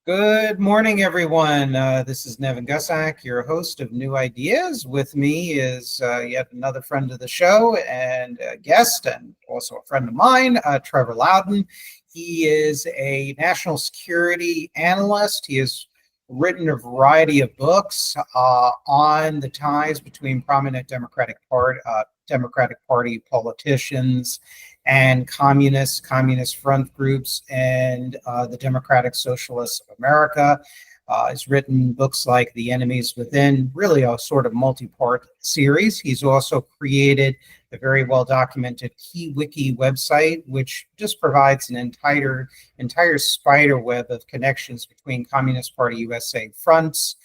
Good morning, everyone. This is Nevin Gusak, your host of New Ideas. With me is yet another friend of the show and a guest, and also a friend of mine, Trevor Loudon. He is a national security analyst. He has written a variety of books on the ties between prominent Democratic Party politicians and communist front groups, and the Democratic Socialists of America. He's written books like The Enemies Within, really a sort of multi-part series. He's also created a very well-documented KeyWiki website, which just provides an entire spider web of connections between Communist Party USA fronts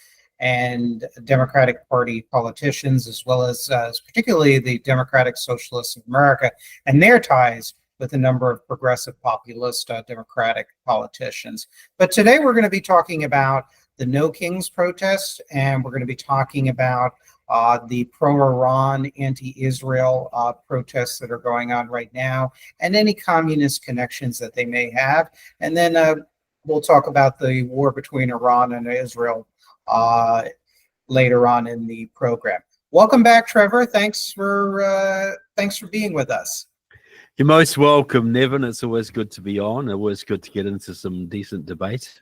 and Democratic Party politicians, as well as particularly the Democratic Socialists of America and their ties with a number of progressive populist Democratic politicians. But today we're going to be talking about the No Kings protest, and we're going to be talking about the pro-Iran, anti-Israel protests that are going on right now, and any communist connections that they may have. And then we'll talk about the war between Iran and Israel later on in the program. Welcome back, Trevor. Thanks for being with us. You're most welcome, Nevin. It's always good to be on. Always good to get into some decent debate.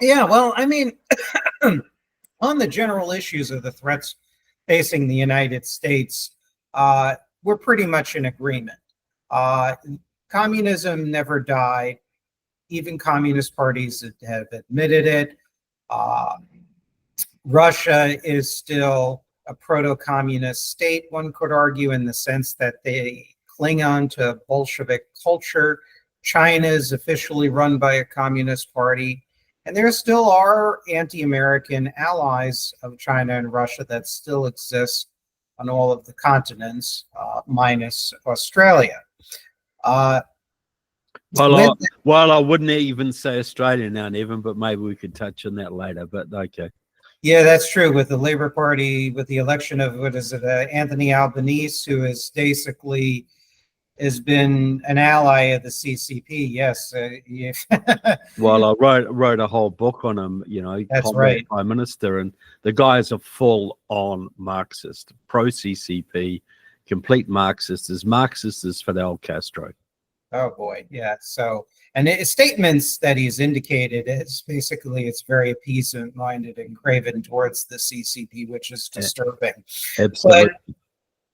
Yeah, well, I mean, on the general issues of the threats facing the United States, we're pretty much in agreement. Communism never died. Even communist parties have admitted it. Russia is still a proto-communist state, one could argue, in the sense that they cling on to Bolshevik culture. China is officially run by a communist party, and there still are anti-American allies of China and Russia that still exist on all of the continents, minus Australia. Well, I wouldn't even say Australia now, Nevin, but maybe we could touch on that later, but okay. Yeah, that's true. With the Labour Party, with the election of, Anthony Albanese, who is basically has been an ally of the CCP. Yes. Well, I wrote a whole book on him, That's right. Prime Minister, and the guy is a full-on Marxist, pro-CCP, complete Marxist, as Marxist as Fidel Castro. Oh boy, yeah. So, and statements that he's indicated is basically it's very appeasement-minded and craven towards the CCP, which is disturbing. Absolutely. But,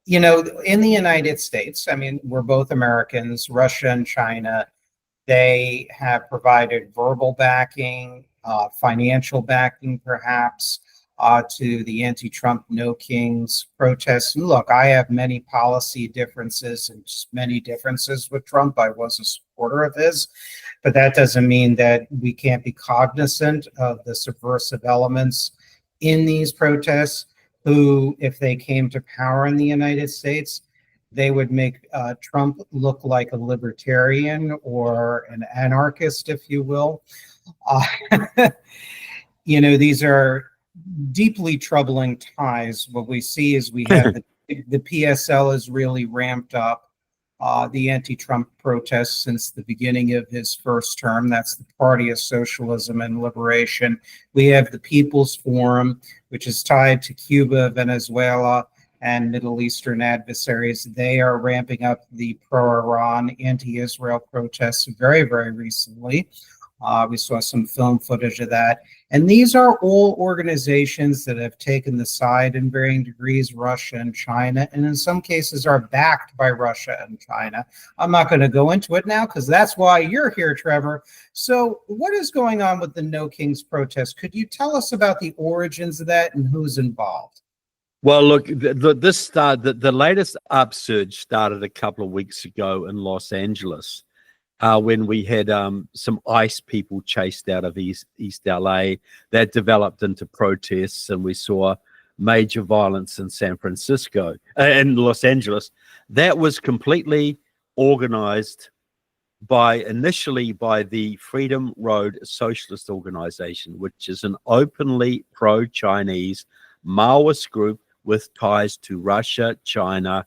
in the United States, I mean, we're both Americans. Russia and China, they have provided verbal backing, financial backing, perhaps, to the anti-Trump No Kings protests. And look, I have many policy differences and just many differences with Trump. I was a supporter of his, but that doesn't mean that we can't be cognizant of the subversive elements in these protests who, if they came to power in the United States, they would make Trump look like a libertarian or an anarchist, if you will. These are deeply troubling ties. What we see is we have the PSL has really ramped up the anti-Trump protests since the beginning of his first term. That's the Party of Socialism and Liberation. We have the People's Forum, which is tied to Cuba, Venezuela, and Middle Eastern adversaries. They are ramping up the pro-Iran, anti-Israel protests very, very recently. We saw some film footage of that. And these are all organizations that have taken the side in varying degrees, Russia and China, and in some cases are backed by Russia and China. I'm not going to go into it now because that's why you're here, Trevor. So what is going on with the No Kings protest? Could you tell us about the origins of that and who's involved? Well, look, the latest upsurge started a couple of weeks ago in Los Angeles. When we had some ICE people chased out of East LA, that developed into protests, and we saw major violence in San Francisco and Los Angeles. That was completely organized initially by the Freedom Road Socialist Organization, which is an openly pro-Chinese Maoist group with ties to Russia, China,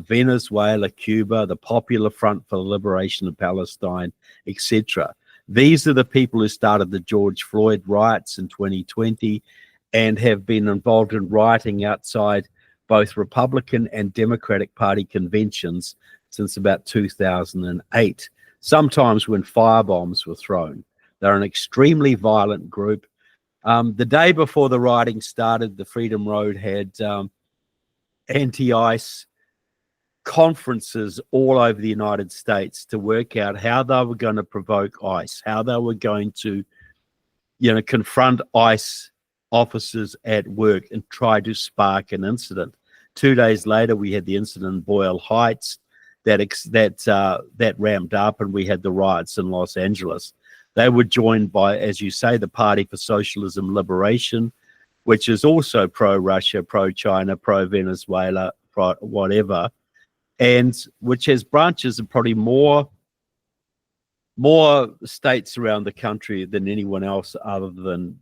Venezuela, Cuba, the Popular Front for the Liberation of Palestine, etc. These are the people who started the George Floyd riots in 2020 and have been involved in rioting outside both Republican and Democratic Party conventions since about 2008, sometimes when firebombs were thrown. They're an extremely violent group. The day before the rioting started, the Freedom Road had anti-ICE conferences all over the United States to work out how they were going to provoke ICE, how they were going to, confront ICE officers at work and try to spark an incident. 2 days later, we had the incident in Boyle Heights that ramped up, and we had the riots in Los Angeles. They were joined by, as you say, the Party for Socialism Liberation, which is also pro-Russia, pro-China, pro-Venezuela, whatever, and which has branches in probably more states around the country than anyone else other than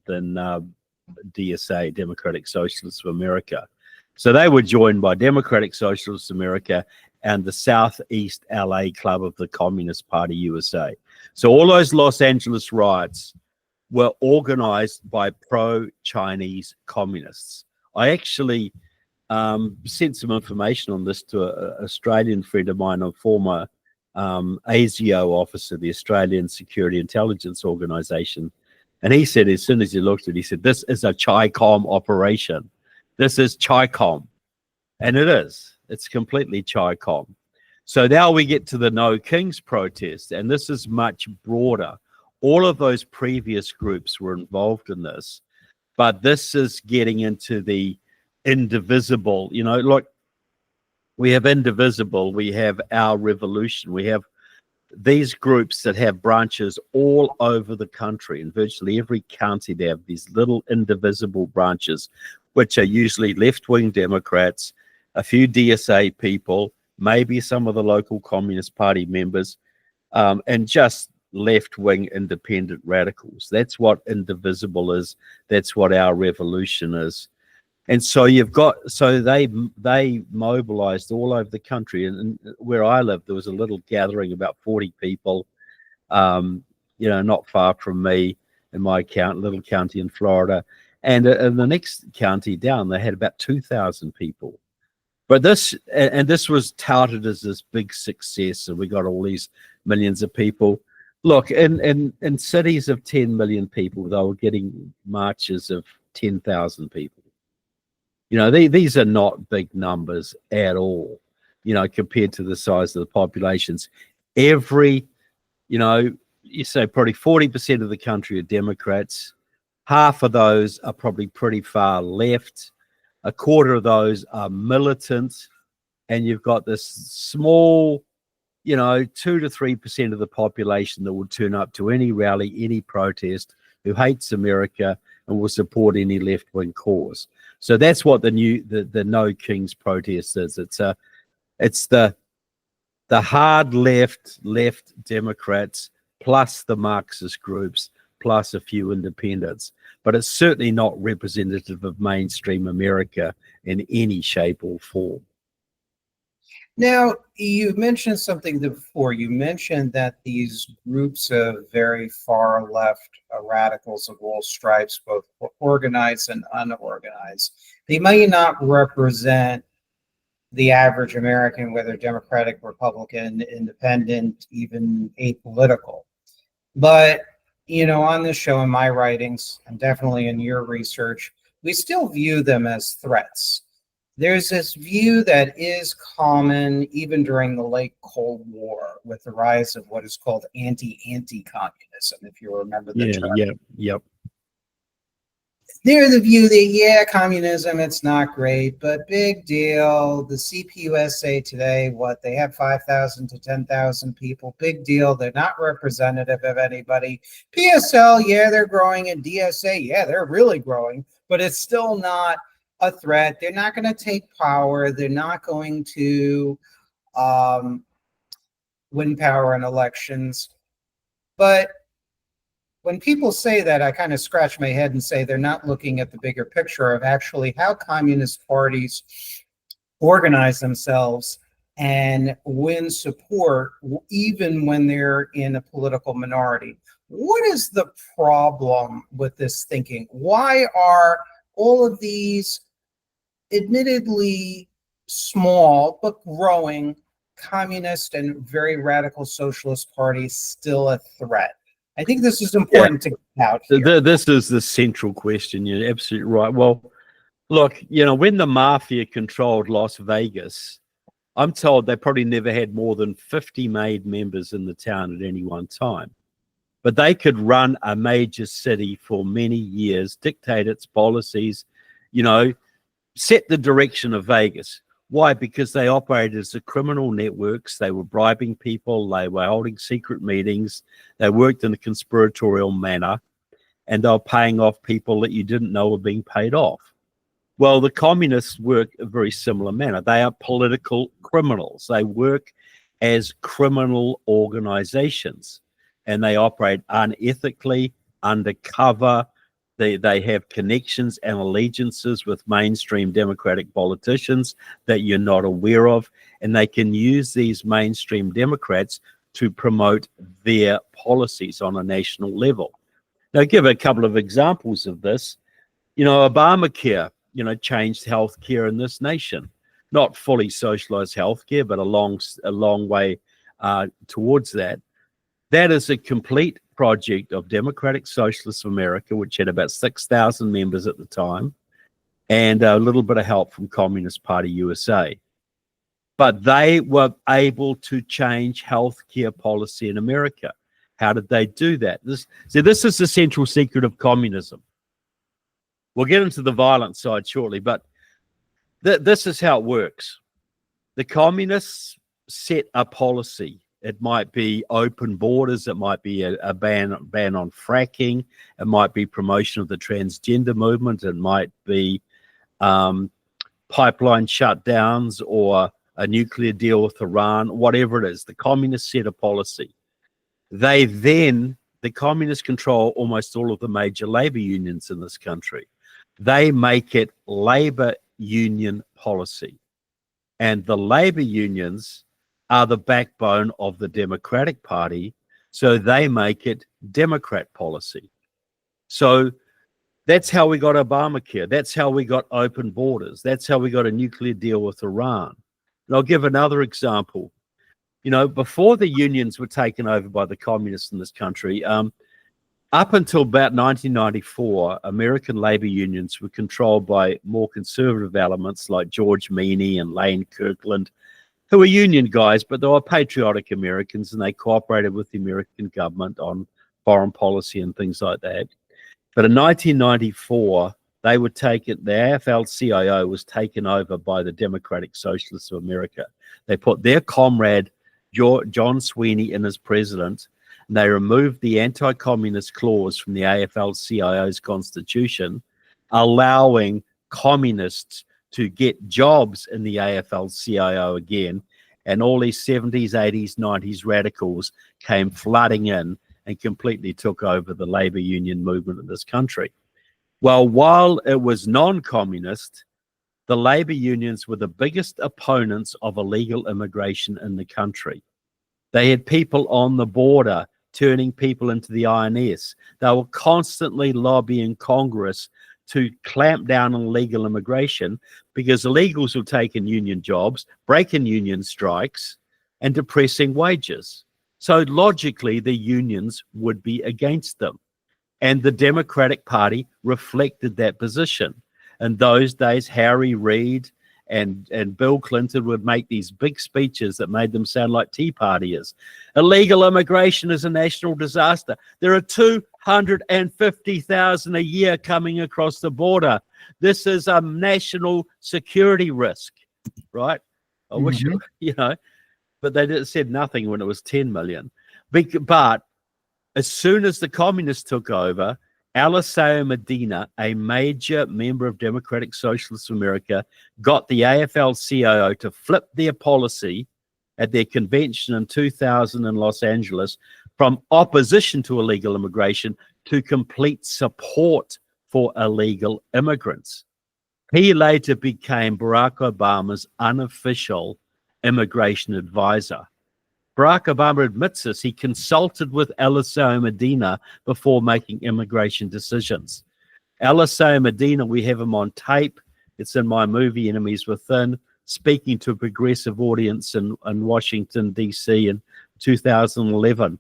DSA, Democratic Socialists of America. So they were joined by Democratic Socialists of America and the Southeast LA Club of the Communist Party USA. So all those Los Angeles riots were organized by pro-Chinese communists. I actually sent some information on this to an Australian friend of mine, a former ASIO officer, the Australian Security Intelligence Organization. And he said, as soon as he looked at it, he said, this is a Chi-Com operation. This is Chi-Com. And it is. It's completely Chi-Com. So now we get to the No Kings protest, and this is much broader. All of those previous groups were involved in this, but this is getting into the indivisible. Look, we have indivisible, we have Our Revolution, we have these groups that have branches all over the country. In virtually every county, they have these little indivisible branches, which are usually left-wing Democrats, a few DSA people, maybe some of the local Communist Party members, and just left-wing independent radicals. That's what indivisible is. That's what Our Revolution is. And so they mobilized all over the country. And where I live, there was a little gathering, about 40 people, not far from me in my little county in Florida. And in the next county down, they had about 2,000 people. But this was touted as this big success, and we got all these millions of people. Look, in cities of 10 million people, they were getting marches of 10,000 people. These are not big numbers at all, compared to the size of the populations. You say probably 40% of the country are Democrats. Half of those are probably pretty far left. A quarter of those are militant. And you've got this small, 2 to 3% of the population that will turn up to any rally, any protest, who hates America and will support any left-wing cause. So that's what the No Kings protest is. It's the hard left Democrats plus the Marxist groups plus a few independents, but it's certainly not representative of mainstream America in any shape or form. Now, you mentioned something before. You mentioned that these groups of very far left radicals of all stripes, both organized and unorganized, they may not represent the average American, whether Democratic, Republican, independent, even apolitical. But, on this show, in my writings, and definitely in your research, we still view them as threats. There's this view that is common even during the late Cold War with the rise of what is called anti-communism, if you remember the term. Yep. There's the view that, communism, it's not great, but big deal. The CPUSA today, they have 5,000 to 10,000 people. Big deal. They're not representative of anybody. PSL, they're growing. And DSA, they're really growing. But it's still not a threat. They're not going to take power. They're not going to win power in elections. But when people say that, I kind of scratch my head and say they're not looking at the bigger picture of actually how communist parties organize themselves and win support even when they're in a political minority. What is the problem with this thinking? Why are all of these admittedly small but growing communist and very radical socialist parties still a threat? I think this is important to get out here. This is the central question. You're absolutely right. Well, look, when the mafia controlled Las Vegas, I'm told they probably never had more than 50 made members in the town at any one time. But they could run a major city for many years, dictate its policies, set the direction of Vegas. Why? Because they operated as criminal networks. They were bribing people. They were holding secret meetings. They worked in a conspiratorial manner, and they were paying off people that you didn't know were being paid off. Well, the communists work a very similar manner. They are political criminals. They work as criminal organizations, and they operate unethically, undercover. They have connections and allegiances with mainstream Democratic politicians that you're not aware of, and they can use these mainstream Democrats to promote their policies on a national level. Now, I'll give a couple of examples of this. Obamacare, changed healthcare in this nation. Not fully socialized healthcare, but a long way towards that. That is a complete project of Democratic Socialist of America, which had about 6,000 members at the time, and a little bit of help from Communist Party USA. But they were able to change healthcare policy in America. How did they do that? This is the central secret of communism. We'll get into the violent side shortly, but this is how it works. The communists set a policy. It might be open borders. It might be a ban on fracking. It might be promotion of the transgender movement. It might be pipeline shutdowns or a nuclear deal with Iran, whatever it is. The communists set a policy. The communists control almost all of the major labor unions in this country. They make it labor union policy. And the labor unions are the backbone of the Democratic Party, so they make it Democrat policy. So that's how we got Obamacare. That's how we got open borders. That's how we got a nuclear deal with Iran. And I'll give another example. Before the unions were taken over by the communists in this country, up until about 1994, American labor unions were controlled by more conservative elements like George Meany and Lane Kirkland, who were union guys, but they were patriotic Americans, and they cooperated with the American government on foreign policy and things like that. But in 1994, the AFL-CIO was taken over by the Democratic Socialists of America. They put their comrade, John Sweeney, in as president, and they removed the anti-communist clause from the AFL-CIO's constitution, allowing communists to get jobs in the AFL-CIO again, and all these 70s, 80s, 90s radicals came flooding in and completely took over the labor union movement in this country. Well, while it was non-communist, the labor unions were the biggest opponents of illegal immigration in the country. They had people on the border turning people into the INS. They were constantly lobbying Congress to clamp down on illegal immigration because illegals were taking union jobs, breaking union strikes, and depressing wages. So logically, the unions would be against them. And the Democratic Party reflected that position. In those days, Harry Reid and Bill Clinton would make these big speeches that made them sound like Tea Partiers. Illegal immigration is a national disaster. There are 250,000 a year coming across the border. This is a national security risk, right? I wish, but they said nothing when it was 10 million. But as soon as the communists took over, Eliseo Medina, a major member of Democratic Socialists of America, got the AFL-CIO to flip their policy at their convention in 2000 in Los Angeles from opposition to illegal immigration to complete support for illegal immigrants. He later became Barack Obama's unofficial immigration advisor. Barack Obama admits this. He consulted with Eliseo Medina before making immigration decisions. Eliseo Medina, we have him on tape. It's in my movie, Enemies Within, speaking to a progressive audience in Washington, D.C. in 2011.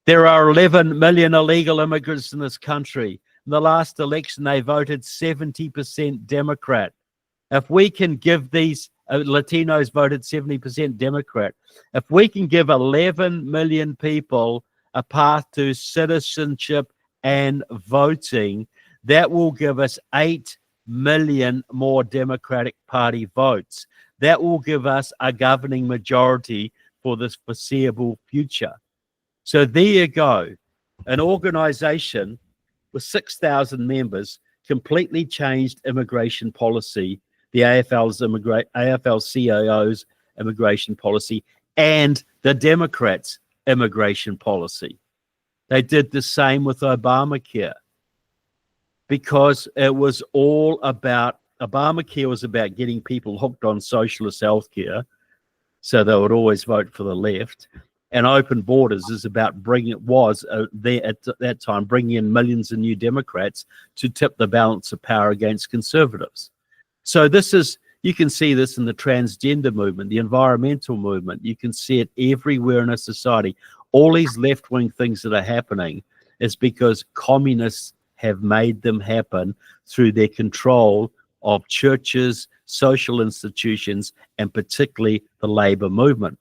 There are 11 million illegal immigrants in this country. In the last election, they voted 70% Democrat. If we can give these Latinos voted 70% Democrat, if we can give 11 million people a path to citizenship and voting, that will give us 8 million more Democratic Party votes. That will give us a governing majority for this foreseeable future. So there you go. An organization with 6,000 members completely changed immigration policy, the AFL-CIO's immigration policy, and the Democrats' immigration policy. They did the same with Obamacare, because it was all about, Obamacare was about getting people hooked on socialist healthcare, so they would always vote for the left. And open borders is about bringing in millions of new Democrats to tip the balance of power against conservatives. So this is, you can see this in the transgender movement, the environmental movement. You can see it everywhere in our society. All these left-wing things that are happening is because communists have made them happen through their control of churches, social institutions, and particularly the labor movement.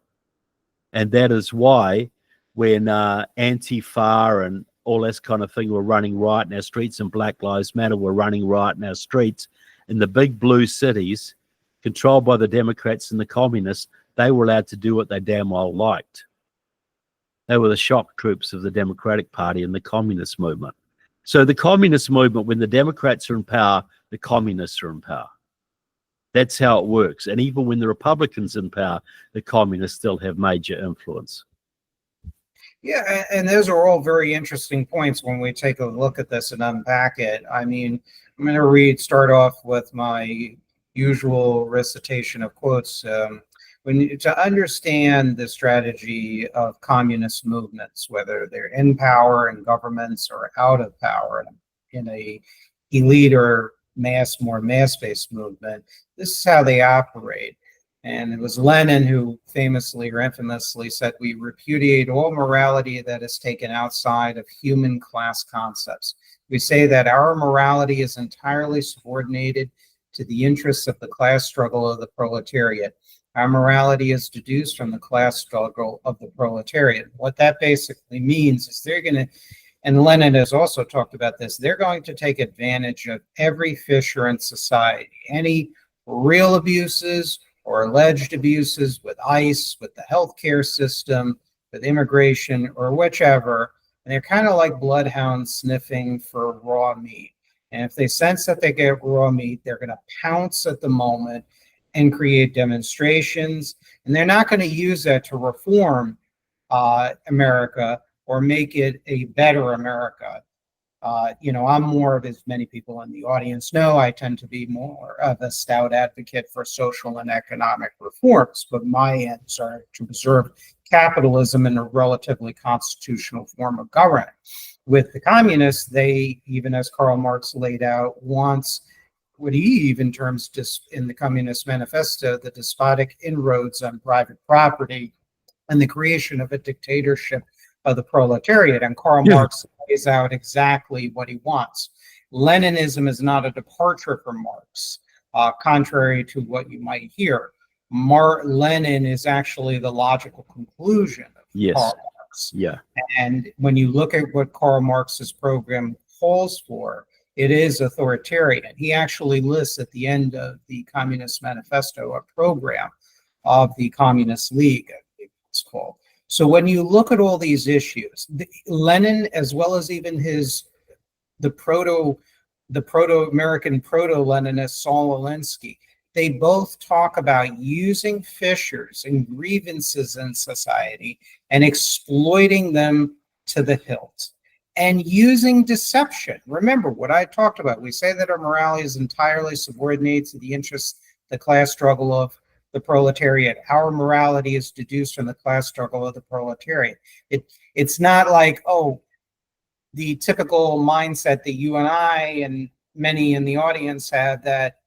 And that is why when Antifa and all this kind of thing were running riot in our streets, and Black Lives Matter were running riot in our streets, in the big blue cities, controlled by the Democrats and the communists, they were allowed to do what they damn well liked. They were the shock troops of the Democratic Party and the communist movement. So the communist movement, when the Democrats are in power, the communists are in power. That's how it works. And even when the Republicans are in power, the communists still have major influence. Yeah, and those are all very interesting points when we take a look at this and unpack it. I mean, I'm going to start off with my usual recitation of quotes. To understand the strategy of communist movements, whether they're in power in governments or out of power in a elite or more mass-based movement, this is how they operate. And it was Lenin who famously or infamously said, "We repudiate all morality that is taken outside of human class concepts. We say that our morality is entirely subordinated to the interests of the class struggle of the proletariat. Our morality is deduced from the class struggle of the proletariat." What that basically means is they're going to, and Lenin has also talked about this, they're going to take advantage of every fissure in society, any real abuses or alleged abuses with ICE, with the healthcare system, with immigration, or whichever. And they're kind of like bloodhounds sniffing for raw meat. And if they sense that they get raw meat, they're going to pounce at the moment and create demonstrations. And they're not going to use that to reform America or make it a better America. I'm more of, as many people in the audience know, I tend to be more of a stout advocate for social and economic reforms, but my ends are to preserve capitalism in a relatively constitutional form of government. With the communists, they, even as Karl Marx laid out, wants what he even terms in the Communist Manifesto, the despotic inroads on private property and the creation of a dictatorship of the proletariat. And Karl Marx lays out exactly what he wants. Leninism is not a departure from Marx, contrary to what you might hear. Lenin is actually the logical conclusion of Karl Marx. Yeah. And when you look at what Karl Marx's program calls for, it is authoritarian. He actually lists at the end of the Communist Manifesto a program of the Communist League, I think it's called. So when you look at all these issues, Lenin, as well as even the proto-American proto-Leninist Saul Alinsky, they both talk about using fissures and grievances in society and exploiting them to the hilt, and using deception. Remember what I talked about. We say that our morality is entirely subordinated to the interests, the class struggle of the proletariat. Our morality is deduced from the class struggle of the proletariat. It's not like, oh, the typical mindset that you and I and many in the audience have, that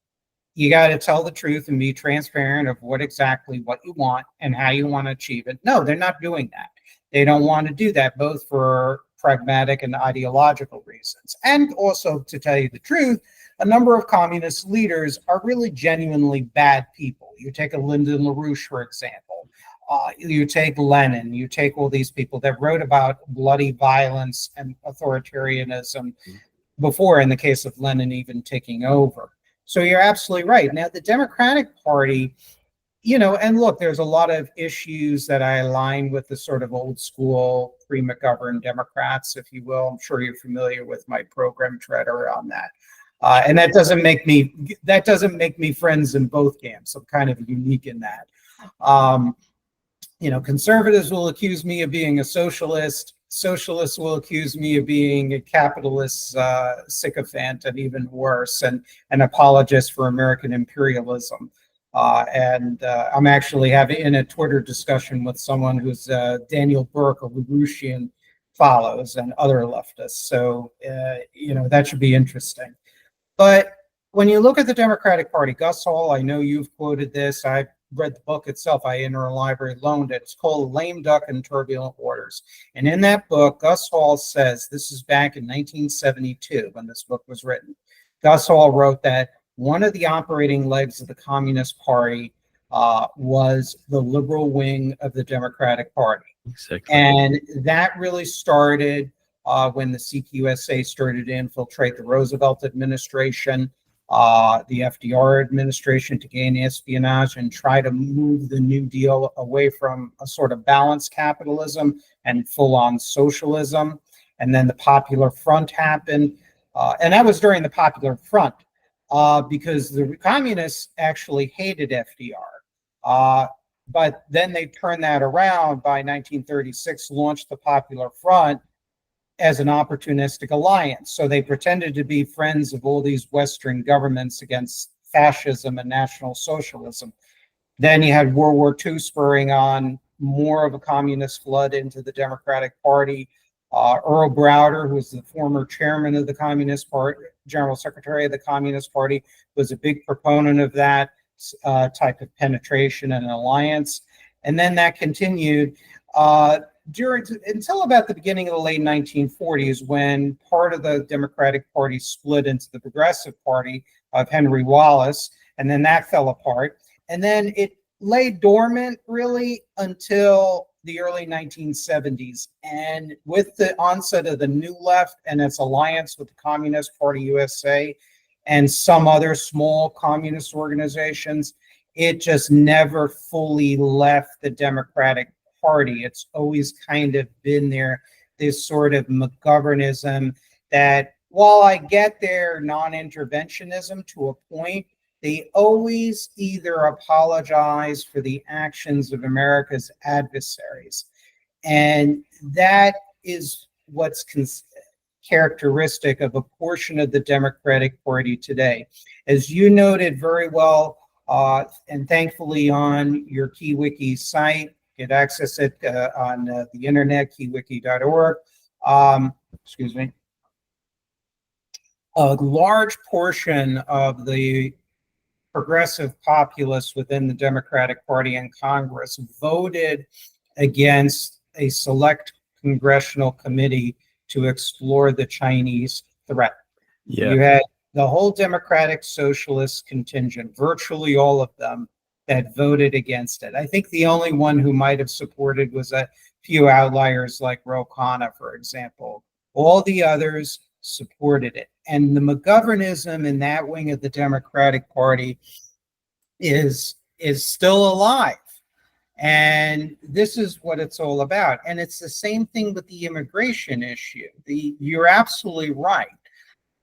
you got to tell the truth and be transparent of what you want and how you want to achieve it. No, they're not doing that. They don't want to do that, both for pragmatic and ideological reasons. And also, to tell you the truth, a number of communist leaders are really genuinely bad people. You take a Lyndon LaRouche, for example. You take Lenin. You take all these people that wrote about bloody violence and authoritarianism before, in the case of Lenin, even taking over. So you're absolutely right. Now, the Democratic Party, and look, there's a lot of issues that I align with the sort of old school pre-McGovern Democrats, if you will. I'm sure you're familiar with my program, Trevor, on that. And that doesn't make me friends in both camps. I'm kind of unique in that. Conservatives will accuse me of being a socialist. Socialists will accuse me of being a capitalist sycophant, and even worse, and an apologist for American imperialism. And I'm actually having a Twitter discussion with someone who's Daniel Burke, a LaRouchian, follows, and other leftists. So, that should be interesting. But when you look at the Democratic Party, Gus Hall, I know you've quoted this. I've read the book itself. I interlibrary loaned it. It's called Lame Duck and Turbulent Waters. And in that book, Gus Hall says, this is back in 1972 when this book was written. Gus Hall wrote that one of the operating legs of the Communist Party was the liberal wing of the Democratic Party. Exactly. And that really started when the CQSA started to infiltrate the Roosevelt administration, the FDR administration, to gain espionage and try to move the New Deal away from a sort of balanced capitalism and full-on socialism. And then the Popular Front happened. And that was during the Popular Front, because the communists actually hated FDR. But then they turned that around by 1936, launched the Popular Front as an opportunistic alliance. So they pretended to be friends of all these Western governments against fascism and National Socialism. Then you had World War II spurring on more of a communist flood into the Democratic Party. Earl Browder, who was the former chairman of the Communist Party, General Secretary of the Communist Party, was a big proponent of that type of penetration and alliance. And then that continued until about the beginning of the late 1940s, when part of the Democratic Party split into the Progressive Party of Henry Wallace, and then that fell apart. And then it lay dormant really until the early 1970s. And with the onset of the New Left and its alliance with the Communist Party USA and some other small communist organizations, it just never fully left the Democratic Party. It's always kind of been there, this sort of McGovernism that, while I get their non-interventionism to a point, they always either apologize for the actions of America's adversaries. And that is what's characteristic of a portion of the Democratic Party today. As you noted very well, and thankfully on your KeyWiki site, you can access it on the internet, keywiki.org. Excuse me. A large portion of the progressive populists within the Democratic Party in Congress voted against a select congressional committee to explore the Chinese threat. Yeah. You had the whole Democratic Socialist contingent, virtually all of them, that voted against it. I think the only one who might have supported was a few outliers like Ro Khanna, for example. All the others supported it. And the McGovernism in that wing of the Democratic Party is still alive. And this is what it's all about. And it's the same thing with the immigration issue. You're absolutely right.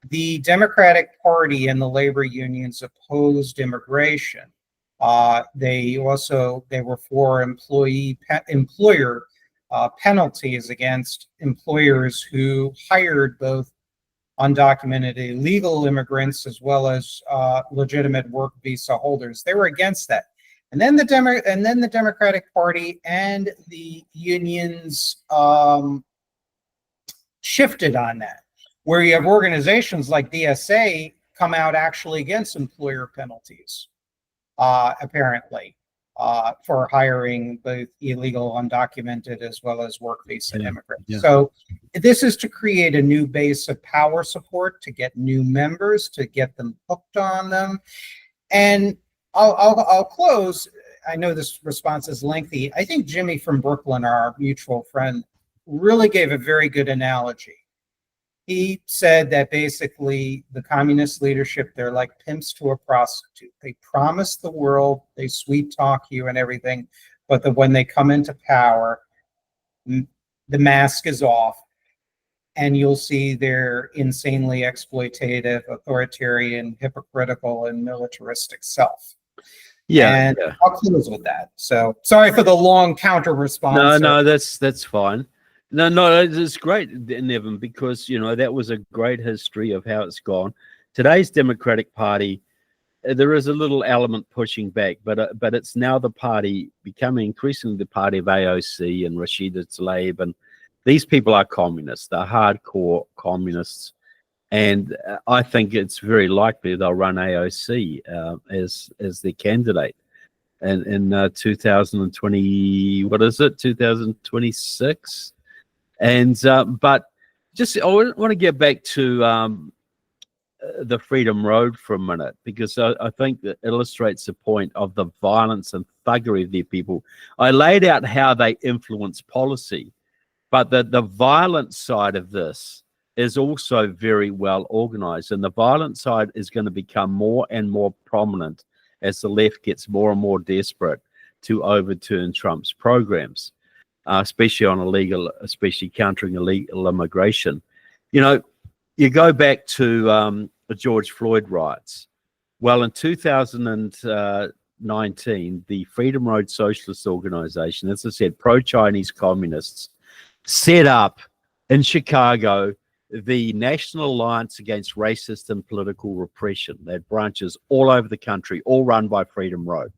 The Democratic Party and the labor unions opposed immigration. They were for employer penalties against employers who hired both undocumented illegal immigrants as well as legitimate work visa holders. They were against that. and then the Democratic Party and the unions shifted on that, where you have organizations like DSA come out actually against employer penalties, apparently, for hiring both illegal, undocumented, as well as work visa immigrants. Yeah. So this is to create a new base of power support, to get new members, to get them hooked on them. And I'll close. I know this response is lengthy. I think Jimmy from Brooklyn, our mutual friend, really gave a very good analogy. He said that basically the communist leadership, they're like pimps to a prostitute. They promise the world, they sweet talk you and everything, but when they come into power, the mask is off, and you'll see their insanely exploitative, authoritarian, hypocritical, and militaristic self. And I'll close with that. So sorry for the long counter response. No, that's fine. No, it's great, Nevin, because, that was a great history of how it's gone. Today's Democratic Party, there is a little element pushing back, but it's now the party becoming increasingly the party of AOC and Rashida Tlaib, and these people are communists. They're hardcore communists, and I think it's very likely they'll run AOC as their candidate. And in 2020, what is it? 2026. And but just I want to get back to the Freedom Road for a minute, because I think that illustrates the point of the violence and thuggery of their people. I laid out how they influence policy, but the violent side of this is also very well organized, and the violent side is going to become more and more prominent as the left gets more and more desperate to overturn Trump's programs. Especially on especially countering illegal immigration. You go back to the George Floyd riots. Well, in 2019, the Freedom Road Socialist Organization, as I said, pro-Chinese communists, set up in Chicago the National Alliance Against Racist and Political Repression. They had branches all over the country, all run by Freedom Road.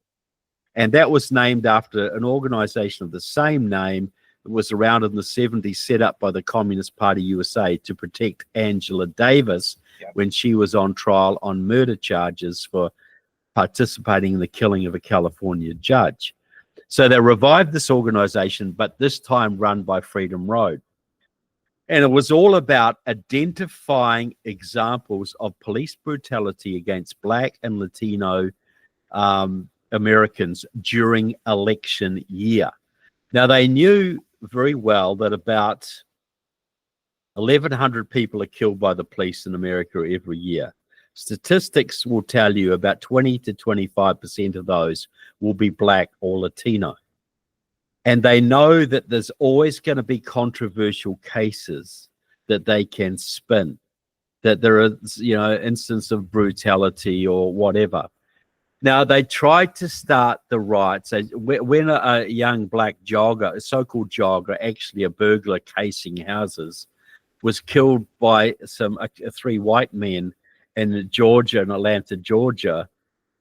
And that was named after an organization of the same name that was around in the 70s, set up by the Communist Party USA to protect Angela Davis when she was on trial on murder charges for participating in the killing of a California judge. So they revived this organization, but this time run by Freedom Road. And it was all about identifying examples of police brutality against Black and Latino Americans during election year. Now, they knew very well that about 1,100 people are killed by the police in America every year. Statistics will tell you about 20 to 25% of those will be Black or Latino. And they know that there's always going to be controversial cases that they can spin, that there is, instance of brutality or whatever. Now, they tried to start the riots. When a young Black jogger, a so-called jogger, actually a burglar casing houses, was killed by three white men in Georgia, in Atlanta, Georgia,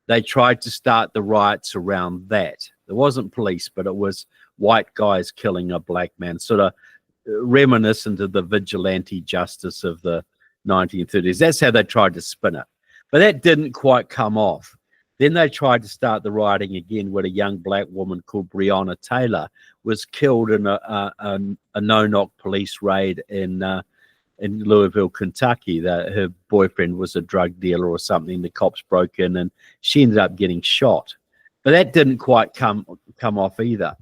they tried to start the riots around that. There wasn't police, but it was white guys killing a Black man, sort of reminiscent of the vigilante justice of the 1930s. That's how they tried to spin it. But that didn't quite come off. Then they tried to start the rioting again, when a young Black woman called Breonna Taylor was killed in a no-knock police raid in Louisville, Kentucky. Her boyfriend was a drug dealer or something. The cops broke in and she ended up getting shot. But that didn't quite come off either.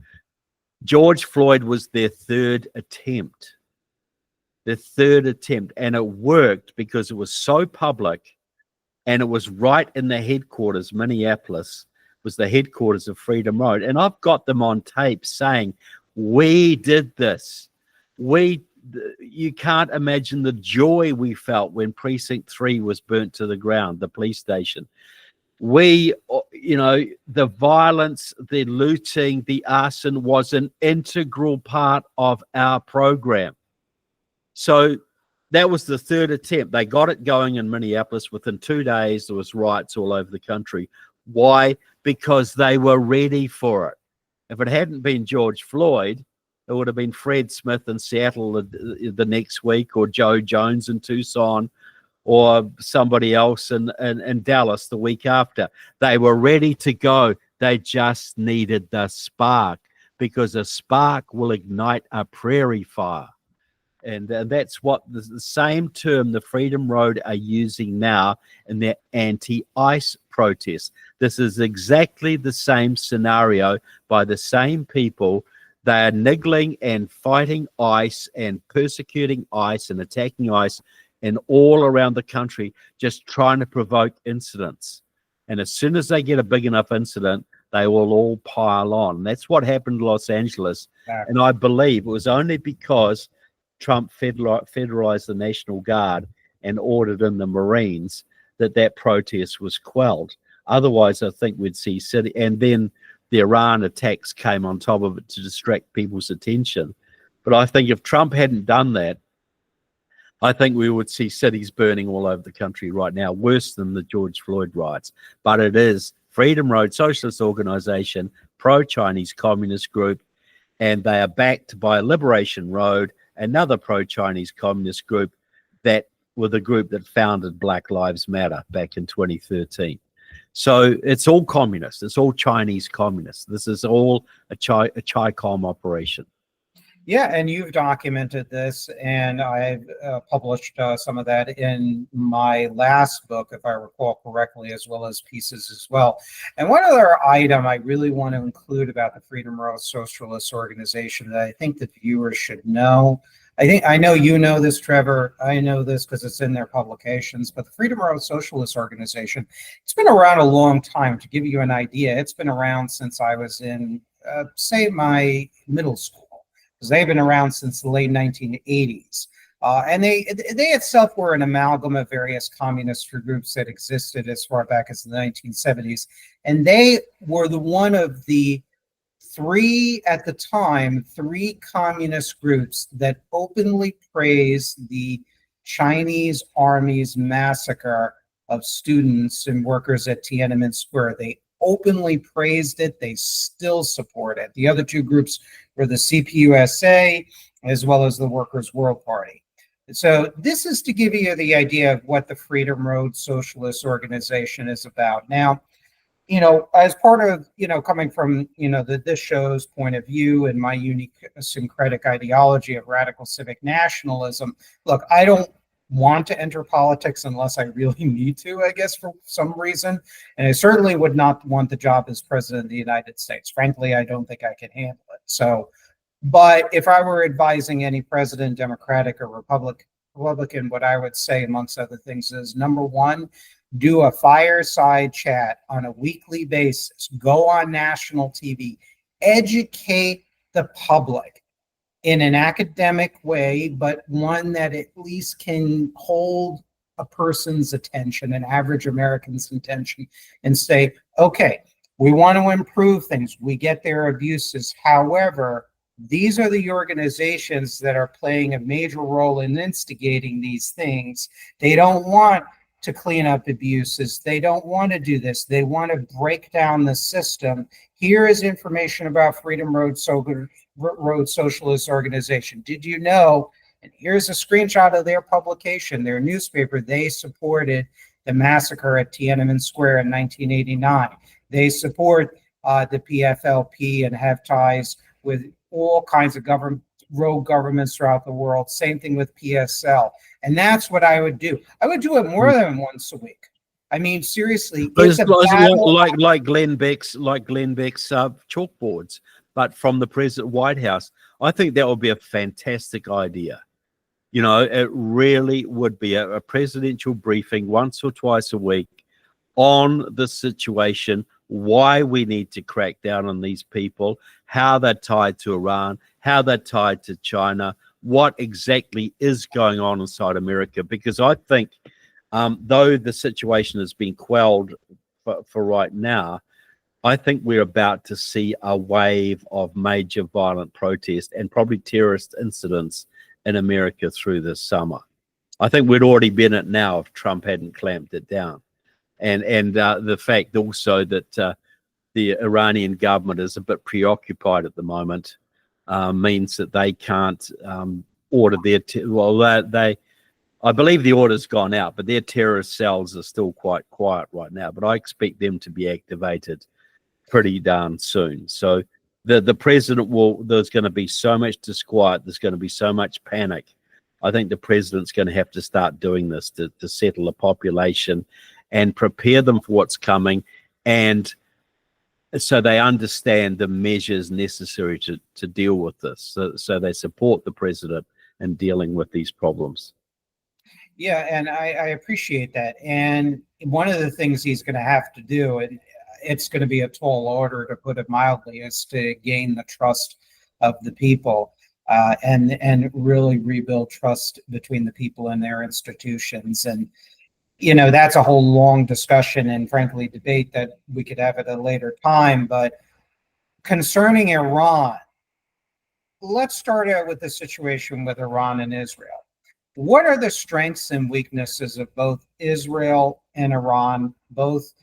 George Floyd was their third attempt. And it worked because it was so public, and it was right in the headquarters. Minneapolis was the headquarters of Freedom Road. And I've got them on tape saying, we did this. You can't imagine the joy we felt when Precinct 3 was burnt to the ground, the police station. The violence, the looting, the arson was an integral part of our program. So that was the third attempt. They got it going in Minneapolis. Within 2 days, there was riots all over the country. Why? Because they were ready for it. If it hadn't been George Floyd, it would have been Fred Smith in Seattle the next week, or Joe Jones in Tucson, or somebody else in Dallas the week after. They were ready to go. They just needed the spark, because a spark will ignite a prairie fire. And that's what the same term the Freedom Road are using now in their anti-ICE protests. This is exactly the same scenario by the same people. They are niggling and fighting ICE and persecuting ICE and attacking ICE and all around the country, just trying to provoke incidents. And as soon as they get a big enough incident, they will all pile on. That's what happened in Los Angeles. And I believe it was only because Trump federalized the National Guard and ordered in the Marines that protest was quelled. Otherwise, I think we'd see city. And then the Iran attacks came on top of it to distract people's attention. But I think if Trump hadn't done that, I think we would see cities burning all over the country right now, worse than the George Floyd riots. But it is Freedom Road Socialist Organization, pro-Chinese communist group, and they are backed by Liberation Road, another pro-Chinese communist group that were the group that founded Black Lives Matter back in 2013. So it's all communist. It's all Chinese communists. This is all a Chi-Com operation. Yeah, and you've documented this, and I've published some of that in my last book, if I recall correctly, as well as pieces as well. And one other item I really want to include about the Freedom Road Socialist Organization that I think the viewers should know. I know you know this, Trevor. I know this because it's in their publications, but the Freedom Road Socialist Organization, it's been around a long time. To give you an idea, it's been around since I was in, say, my middle school. They've been around since the late 1980s. And they itself were an amalgam of various communist groups that existed as far back as the 1970s. And they were one of the three communist groups that openly praised the Chinese Army's massacre of students and workers at Tiananmen Square. They openly praised it. They still support it. The other two groups were the CPUSA as well as the Workers' World Party. So this is to give you the idea of what the Freedom Road Socialist Organization is about. Now, as part of, coming from, this show's point of view and my unique syncretic ideology of radical civic nationalism, look, I don't want to enter politics unless I really need to, I guess, for some reason. And I certainly would not want the job as president of the United States. Frankly, I don't think I can handle it. So, but if I were advising any president, Democratic or Republican, what I would say, amongst other things, is number one, do a fireside chat on a weekly basis, go on national TV, educate the public in an academic way, but one that at least can hold a person's attention, an average American's attention, and say, okay, we want to improve things. We get their abuses. However, these are the organizations that are playing a major role in instigating these things. They don't want to clean up abuses. They don't want to do this. They want to break down the system. Here is information about Freedom Road Socialist Organization. Did you know? And here's a screenshot of their publication, their newspaper. They supported the massacre at Tiananmen Square in 1989. They support the PFLP and have ties with all kinds of rogue governments throughout the world. Same thing with PSL. And that's what I would do. I would do it more than once a week. I mean, seriously, it's like Glenn Beck's chalkboards, but from the president White House. I think that would be a fantastic idea. It really would be a presidential briefing once or twice a week on the situation, why we need to crack down on these people, how they're tied to Iran, how they're tied to China, what exactly is going on inside America. Because I think, though the situation has been quelled for right now, I think we're about to see a wave of major violent protest and probably terrorist incidents in America through this summer. I think we'd already been it now if Trump hadn't clamped it down. and the fact also that the Iranian government is a bit preoccupied at the moment means that they can't order their I believe the order's gone out, but their terrorist cells are still quite quiet right now. But I expect them to be activated pretty darn soon. So the president there's going to be so much disquiet, there's going to be so much panic. I think the president's going to have to start doing this to settle the population and prepare them for what's coming, and so they understand the measures necessary to deal with this. So they support the president in dealing with these problems. Yeah, and I appreciate that. And one of the things he's going to have to do, and it's going to be a tall order to put it mildly, is to gain the trust of the people and really rebuild trust between the people and their institutions. And, that's a whole long discussion and frankly debate that we could have at a later time. But concerning Iran, let's start out with the situation with Iran and Israel. What are the strengths and weaknesses of both Israel and Iran, both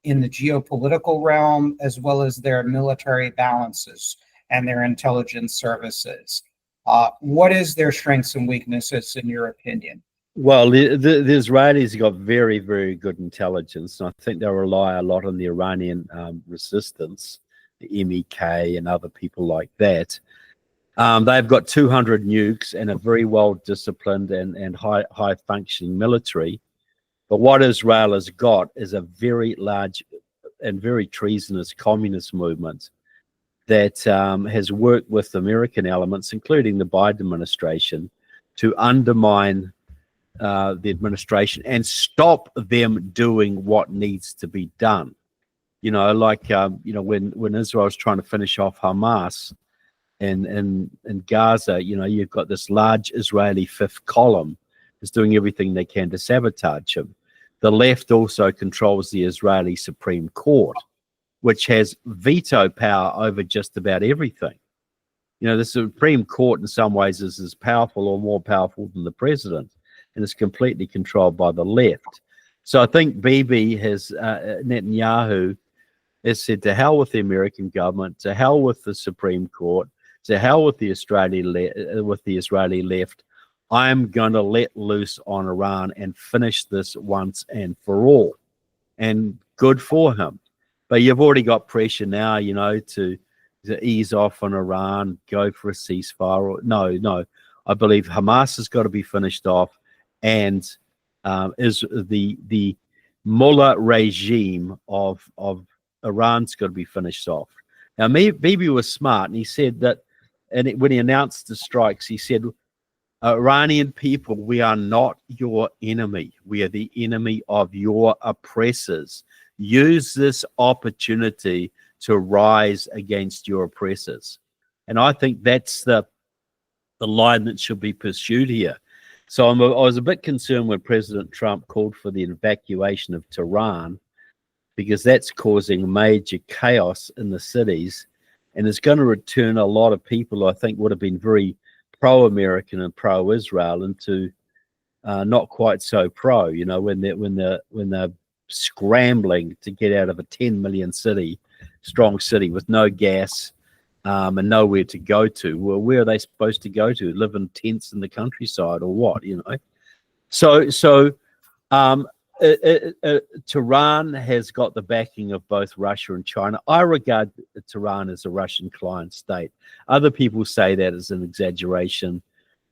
in the geopolitical realm as well as their military balances and their intelligence services? What is their strengths and weaknesses in your opinion? Well, the Israelis got very, very good intelligence, and I think they rely a lot on the Iranian resistance, the MEK and other people like that. They've got 200 nukes and a very well-disciplined and high-functioning military. But what Israel has got is a very large and very treasonous communist movement that has worked with American elements, including the Biden administration, to undermine the administration and stop them doing what needs to be done. When Israel's trying to finish off Hamas in Gaza, you've got this large Israeli fifth column is doing everything they can to sabotage him. The left also controls the Israeli Supreme Court, which has veto power over just about everything. The Supreme Court in some ways is as powerful or more powerful than the president, and is completely controlled by the left. So I think Netanyahu has said, to hell with the American government, to hell with the Supreme Court, to hell with the Israeli left. I'm going to let loose on Iran and finish this once and for all. And good for him. But you've already got pressure now, to ease off on Iran, go for a ceasefire. No. I believe Hamas has got to be finished off, and is the mullah regime of Iran's got to be finished off. Now, Bibi was smart, and he said that, when he announced the strikes, he said, Iranian people, we are not your enemy. We are the enemy of your oppressors. Use this opportunity to rise against your oppressors. And I think that's the line that should be pursued here. So I was a bit concerned when President Trump called for the evacuation of Tehran, because that's causing major chaos in the cities, and it's going to return a lot of people I think would have been very pro-American and pro-Israel into not quite so pro. When they're scrambling to get out of a 10 million strong city with no gas and nowhere to go to. Well, where are they supposed to go to? Live in tents in the countryside or what? So Tehran has got the backing of both Russia and China. I regard Tehran as a Russian client state. Other people say that as an exaggeration,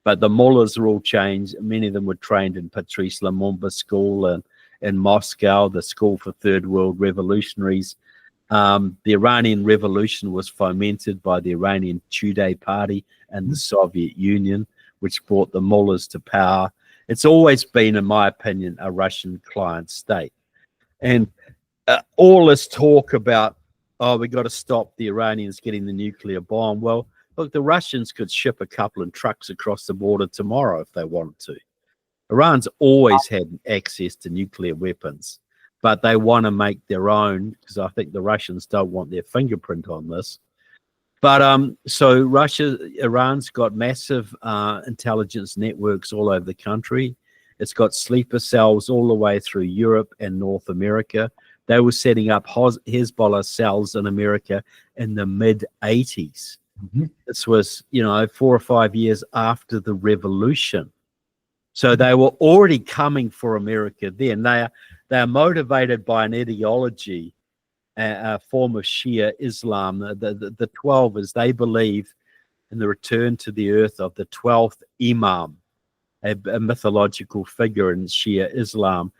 but the mullahs are all changed. Many of them were trained in Patrice Lumumba School and in Moscow, the School for Third World Revolutionaries. The Iranian Revolution was fomented by the Iranian Tudeh Party and the Soviet Union, which brought the mullahs to power. It's always been, in my opinion, a Russian client state. And all this talk about, we got to stop the Iranians getting the nuclear bomb. Well, look, the Russians could ship a couple of trucks across the border tomorrow if they wanted to. Iran's always had access to nuclear weapons, but they want to make their own, because I think the Russians don't want their fingerprint on this. But so Iran's got massive intelligence networks all over the country. It's got sleeper cells all the way through Europe and North America. They were setting up Hezbollah cells in America in the mid-'80s. This was, 4 or 5 years after the revolution. So they were already coming for America then. They are motivated by an ideology, a form of Shia Islam. The 12, as they believe in the return to the earth of the 12th Imam, a mythological figure in Shia Islam,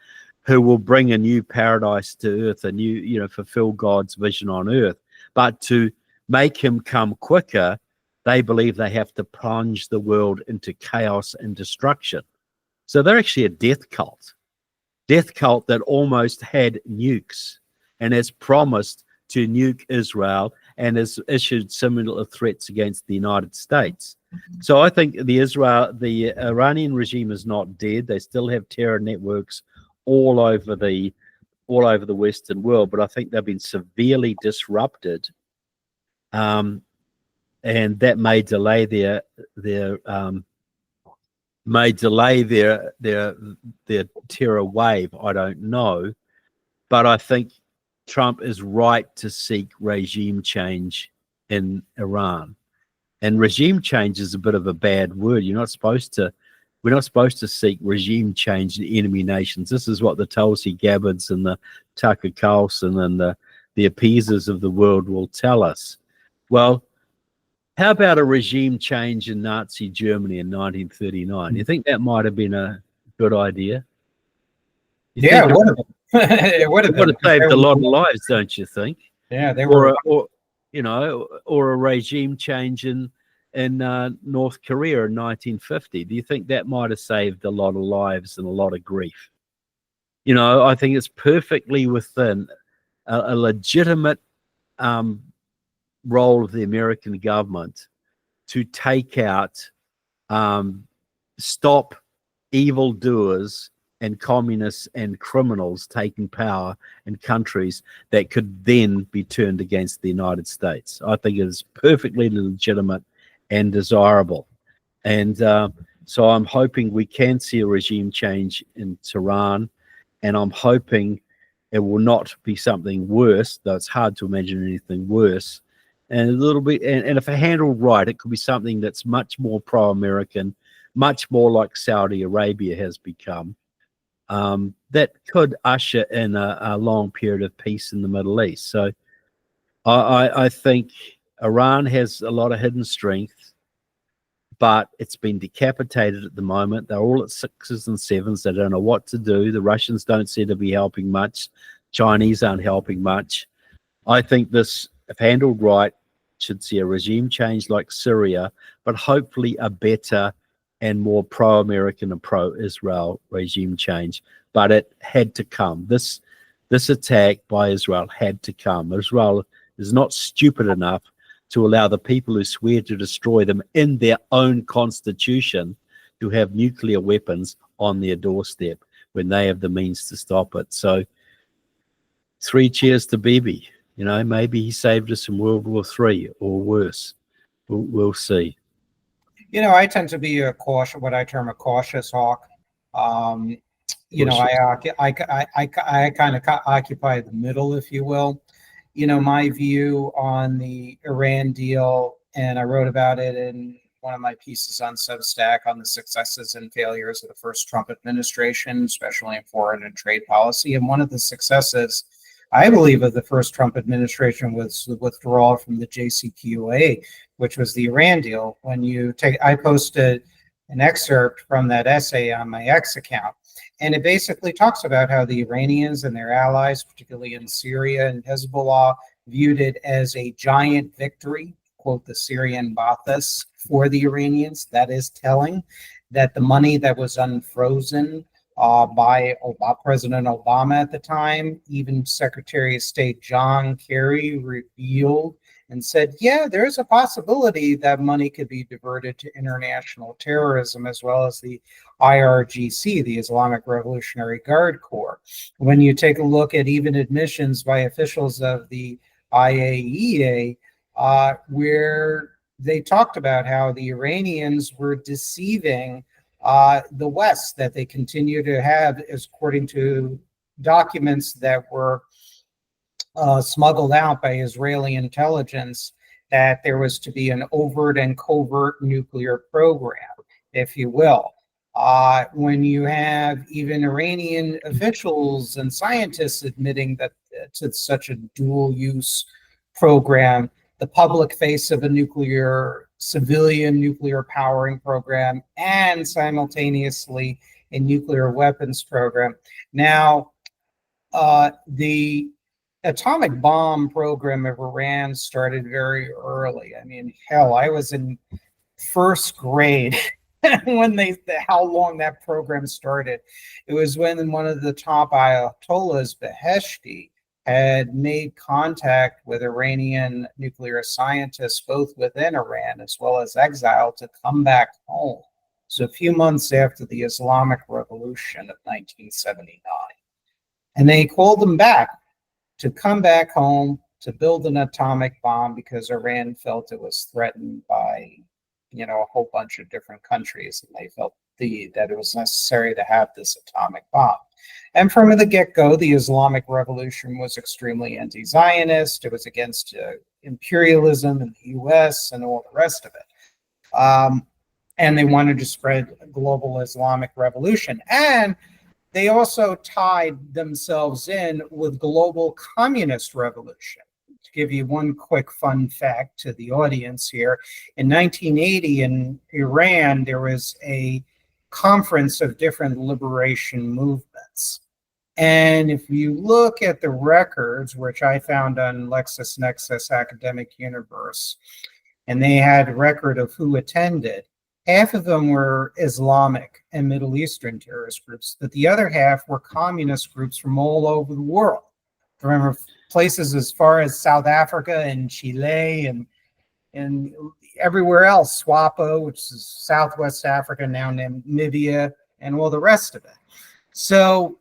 who will bring a new paradise to earth, a new, fulfill God's vision on earth. But to make him come quicker, they believe they have to plunge the world into chaos and destruction. So they're actually a death cult that almost had nukes and has promised to nuke Israel and has issued similar threats against the United States. So I think the Iranian regime is not dead. They still have terror networks all over the Western world, but I think they've been severely disrupted, and that may delay their terror wave. I don't know, but I think Trump is right to seek regime change in Iran. And regime change is a bit of a bad word. We're not supposed to seek regime change in enemy nations. This is what the Tulsi Gabbards and the Tucker Carlson and the appeasers of the world will tell us. Well, how about a regime change in Nazi Germany in 1939? You think that might have been a good idea? Yeah, it would have been. It would have saved a lot of lives, don't you think? Yeah, they were. Or a regime change in North Korea in 1950. Do you think that might have saved a lot of lives and a lot of grief? I think it's perfectly within a legitimate role of the American government to take out, stop evildoers and communists and criminals taking power in countries that could then be turned against the United States. I think it is perfectly legitimate and desirable. And so I'm hoping we can see a regime change in Tehran, and I'm hoping it will not be something worse, though it's hard to imagine anything worse. And a little bit, and if handled right, it could be something that's much more pro-American, much more like Saudi Arabia has become. That could usher in a long period of peace in the Middle East. So I think Iran has a lot of hidden strength, but it's been decapitated at the moment. They're all at 6s and 7s. They don't know what to do. The Russians don't seem to be helping much. Chinese aren't helping much. I think this, if handled right, should see a regime change like Syria, but hopefully a better and more pro-American and pro-Israel regime change. But it had to come. This attack by Israel had to come. Israel is not stupid enough to allow the people who swear to destroy them in their own constitution to have nuclear weapons on their doorstep when they have the means to stop it. So 3 cheers to Bibi. Maybe he saved us in World War III or worse. We'll see. I tend to be what I term a cautious hawk. I kind of occupy the middle, if you will. My view on the Iran deal, and I wrote about it in one of my pieces on Substack on the successes and failures of the first Trump administration, especially in foreign and trade policy. And one of the successes, I believe, of the first Trump administration was the withdrawal from the JCPOA, which was the Iran deal. I posted an excerpt from that essay on my X account, and it basically talks about how the Iranians and their allies, particularly in Syria and Hezbollah, viewed it as a giant victory, quote, the Syrian Ba'athis, for the Iranians. That is telling that the money that was unfrozen by President Obama at the time, even Secretary of State John Kerry revealed and said, yeah, there's a possibility that money could be diverted to international terrorism, as well as the IRGC, the Islamic Revolutionary Guard Corps. When you take a look at even admissions by officials of the IAEA, where they talked about how the Iranians were deceiving the West, that they continue to have, is according to documents that were smuggled out by Israeli intelligence, that there was to be an overt and covert nuclear program, if you will. When you have even Iranian officials and scientists admitting that it's such a dual use program, the public face of a civilian nuclear powering program, and simultaneously a nuclear weapons program. Now, the atomic bomb program of Iran started very early. I mean, hell, I was in first grade when how long that program started. It was when one of the top Ayatollahs, Beheshti, had made contact with Iranian nuclear scientists, both within Iran as well as exile, to come back home. So a few months after the Islamic Revolution of 1979. And they called them back to come back home to build an atomic bomb because Iran felt it was threatened by, a whole bunch of different countries, and they felt that it was necessary to have this atomic bomb. And from the get-go, the Islamic Revolution was extremely anti-Zionist. It was against imperialism in the U.S. and all the rest of it. And they wanted to spread a global Islamic revolution. And they also tied themselves in with global communist revolution. To give you one quick fun fact to the audience here, in 1980 in Iran, there was a conference of different liberation movements. And if you look at the records, which I found on LexisNexis Academic Universe, and they had a record of who attended, half of them were Islamic and Middle Eastern terrorist groups, but the other half were communist groups from all over the world. Remember, places as far as South Africa and Chile and everywhere else, SWAPO, which is Southwest Africa, now Namibia, and all the rest of it. So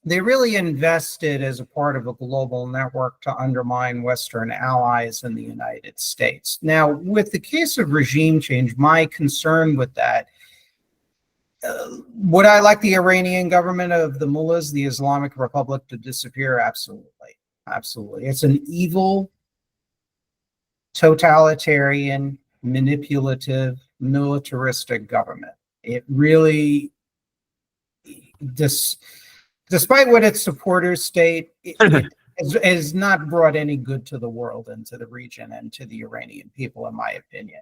they really invested as a part of a global network to undermine Western allies in the United States. Now, with the case of regime change, my concern with that, would I like the Iranian government of the mullahs, the Islamic Republic, to disappear? Absolutely. Absolutely. It's an evil, totalitarian, manipulative, militaristic government. It really, despite what its supporters state, it has not brought any good to the world and to the region and to the Iranian people, in my opinion.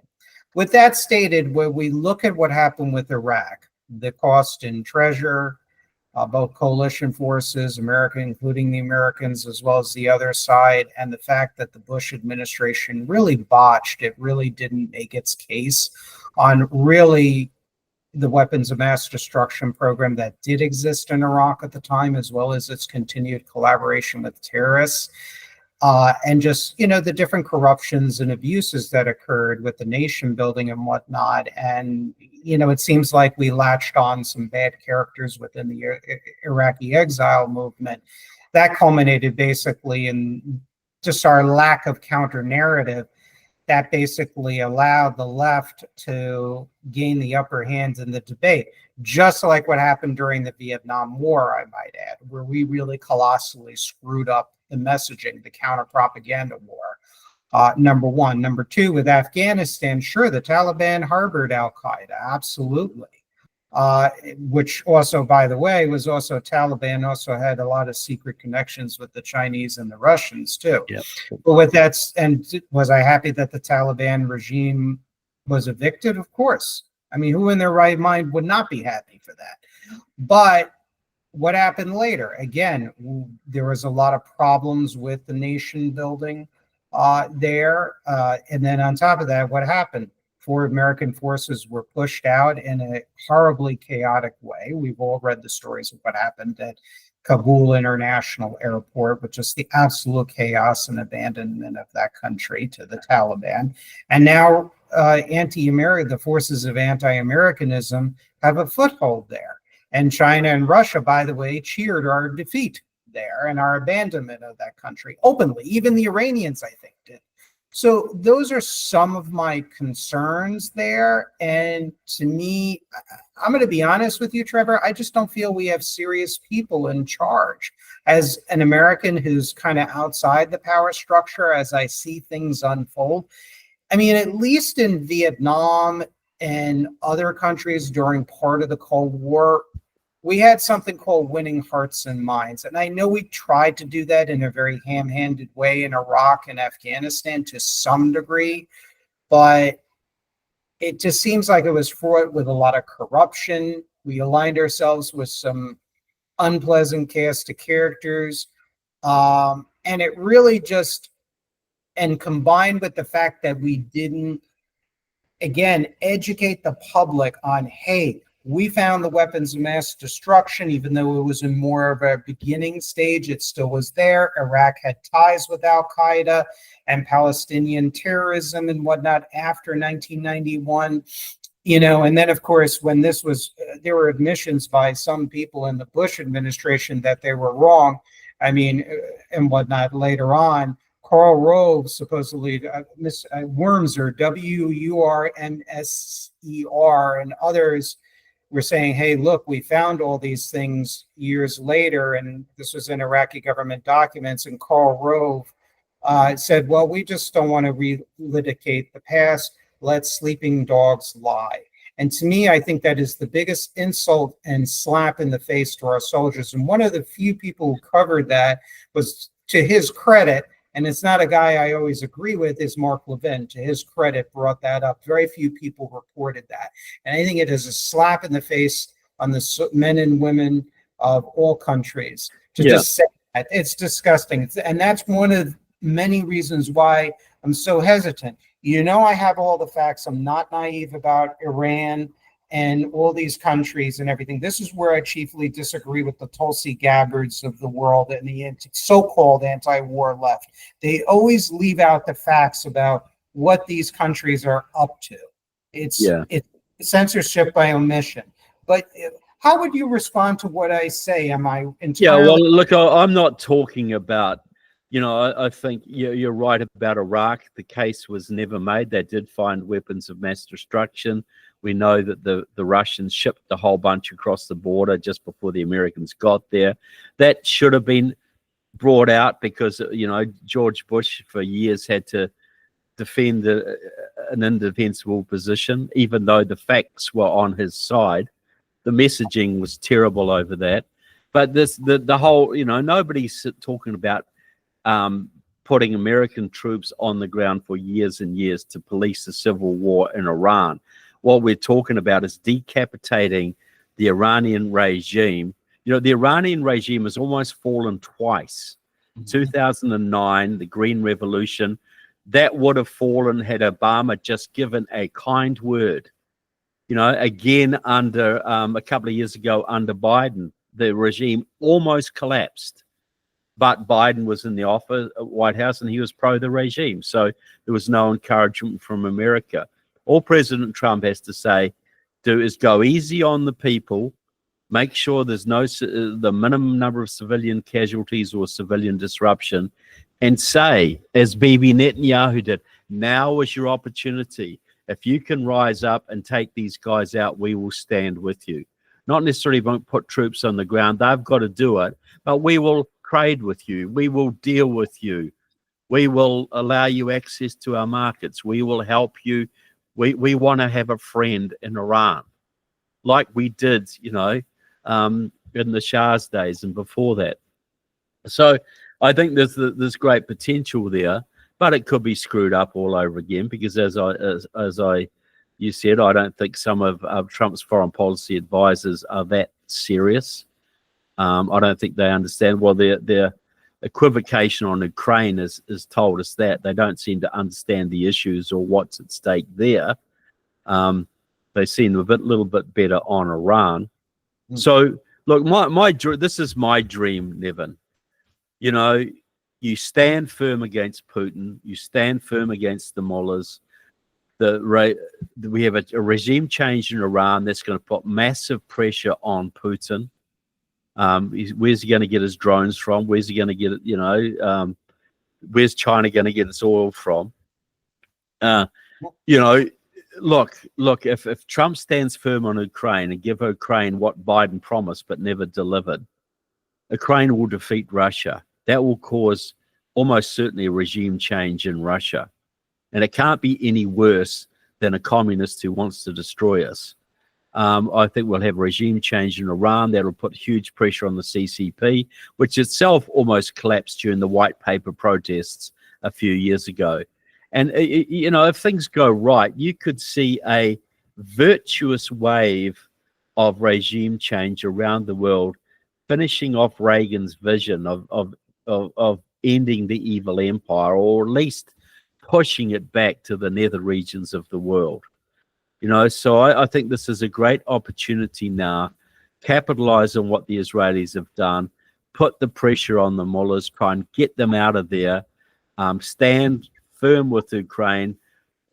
With that stated, when we look at what happened with Iraq, the cost in treasure, both coalition forces, America, including the Americans, as well as the other side, and the fact that the Bush administration really botched, it really didn't make its case on really the weapons of mass destruction program that did exist in Iraq at the time, as well as its continued collaboration with terrorists. And just, the different corruptions and abuses that occurred with the nation building and whatnot. And, it seems like we latched on some bad characters within the Iraqi exile movement. That culminated basically in just our lack of counter narrative that basically allowed the left to gain the upper hand in the debate, just like what happened during the Vietnam War, I might add, where we really colossally screwed up the messaging, the counter-propaganda war, number one. Number two, with Afghanistan, sure, the Taliban harbored al-Qaeda, absolutely. Which also, by the way, was also Taliban also had a lot of secret connections with the Chinese and the Russians too. Yep. But with that, and was I happy that the Taliban regime was evicted? Of course. I mean, who in their right mind would not be happy for that? But what happened later? Again, there was a lot of problems with the nation building there. And then on top of that, what happened? 4 American forces were pushed out in a horribly chaotic way. We've all read the stories of what happened at Kabul International Airport, with just the absolute chaos and abandonment of that country to the Taliban. And now the forces of anti-Americanism have a foothold there. And China and Russia, by the way, cheered our defeat there and our abandonment of that country openly. Even the Iranians, I think, did. So those are some of my concerns there. And to me, I'm going to be honest with you, Trevor, I just don't feel we have serious people in charge. As an American who's kind of outside the power structure, as I see things unfold, I mean, at least in Vietnam and other countries during part of the Cold War, we had something called winning hearts and minds. And I know we tried to do that in a very ham-handed way in Iraq and Afghanistan to some degree, but it just seems like it was fraught with a lot of corruption. We aligned ourselves with some unpleasant cast of characters. And it really just, and combined with the fact that we didn't, again, educate the public on, hey, we found the weapons of mass destruction, even though it was in more of a beginning stage, it still was there. Iraq had ties with Al-Qaeda and Palestinian terrorism and whatnot after 1991. And then, of course, when this was, there were admissions by some people in the Bush administration that they were wrong. I mean, and whatnot later on. Karl Rove, supposedly, Wormser, Wurmser, and others were saying, hey, look, we found all these things years later, and this was in Iraqi government documents, and Karl Rove said, well, we just don't want to relitigate the past. Let sleeping dogs lie. And to me, I think that is the biggest insult and slap in the face to our soldiers. And one of the few people who covered that was, to his credit, and it's not a guy I always agree with, is Mark Levin, to his credit, brought that up. Very few people reported that. And I think it is a slap in the face on the men and women of all countries to just say that. It's disgusting. And that's one of many reasons why I'm so hesitant. I have all the facts. I'm not naive about Iran and all these countries and everything. This is where I chiefly disagree with the Tulsi Gabbards of the world and the so-called anti-war left. They always leave out the facts about what these countries are up to. It's censorship by omission. But how would you respond to what I say? Am I entirely... Yeah, well, look, I'm not talking about, I think you're right about Iraq. The case was never made. They did find weapons of mass destruction. We know that the Russians shipped a whole bunch across the border just before the Americans got there. That should have been brought out because, George Bush for years had to defend an indefensible position, even though the facts were on his side. The messaging was terrible over that. But the whole, nobody's talking about putting American troops on the ground for years and years to police the civil war in Iran. What we're talking about is decapitating the Iranian regime. The Iranian regime has almost fallen twice. 2009, the Green Revolution, that would have fallen had Obama just given a kind word. Again, under a couple of years ago, under Biden, the regime almost collapsed. But Biden was in the White House, and he was pro the regime. So there was no encouragement from America. All President Trump has to do is go easy on the people, make sure there's the minimum number of civilian casualties or civilian disruption, and say, as Bibi Netanyahu did, now is your opportunity. If you can rise up and take these guys out, we will stand with you. Not necessarily won't put troops on the ground. They've got to do it, but we will trade with you. We will deal with you. We will allow you access to our markets. We will help you. We want to have a friend in Iran, like we did, in the Shah's days and before that. So I think there's great potential there, but it could be screwed up all over again because, you said, I don't think some of Trump's foreign policy advisors are that serious. I don't think they understand. Well, their equivocation on Ukraine has told us that they don't seem to understand the issues or what's at stake there. They seem a little bit better on Iran. So, look, this is my dream, Nevin. You stand firm against Putin. You stand firm against the mullahs. We have a regime change in Iran that's going to put massive pressure on Putin. Where's he going to get his drones from? Where's he going to get it? Where's China going to get its oil from? Uh, you know, look, if Trump stands firm on Ukraine and give Ukraine what Biden promised but never delivered, Ukraine will defeat Russia. That will cause almost certainly a regime change in Russia. And it can't be any worse than a communist who wants to destroy us. I think we'll have a regime change in Iran that will put huge pressure on the CCP, which itself almost collapsed during the white paper protests a few years ago. And, you know, if things go right, you could see a virtuous wave of regime change around the world, finishing off Reagan's vision of ending the evil empire, or at least pushing it back to the nether regions of the world. You know, so I think this is a great opportunity now. Capitalize on what the Israelis have done, put the pressure on the mullahs, try and get them out of there, stand firm with Ukraine,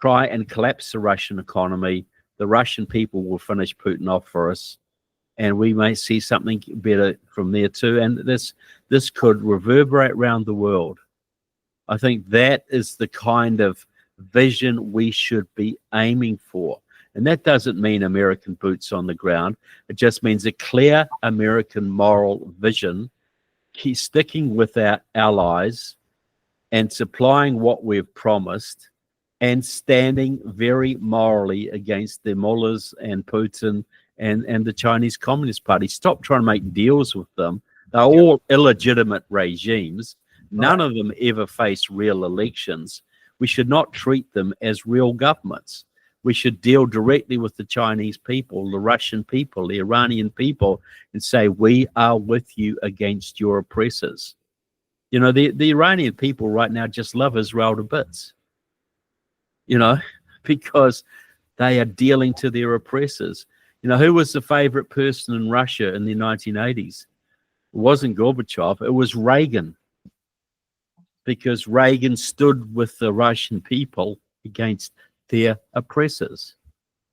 try and collapse the Russian economy. The Russian people will finish Putin off for us, and we may see something better from there too. And this could reverberate around the world. I think that is the kind of vision we should be aiming for. And that doesn't mean American boots on the ground. It just means a clear American moral vision, keep sticking with our allies and supplying what we've promised, and standing very morally against the mullahs and Putin and the Chinese Communist Party. Stop trying to make deals with them. They're all illegitimate regimes. None of them ever face real elections. We should not treat them as real governments. We should deal directly with the Chinese people, the Russian people, the Iranian people, and say, we are with you against your oppressors. You know, the Iranian people right now just love Israel to bits, you know, because they are dealing to their oppressors. You know, who was the favorite person in Russia in the 1980s? It wasn't Gorbachev, it was Reagan, because Reagan stood with the Russian people against their oppressors.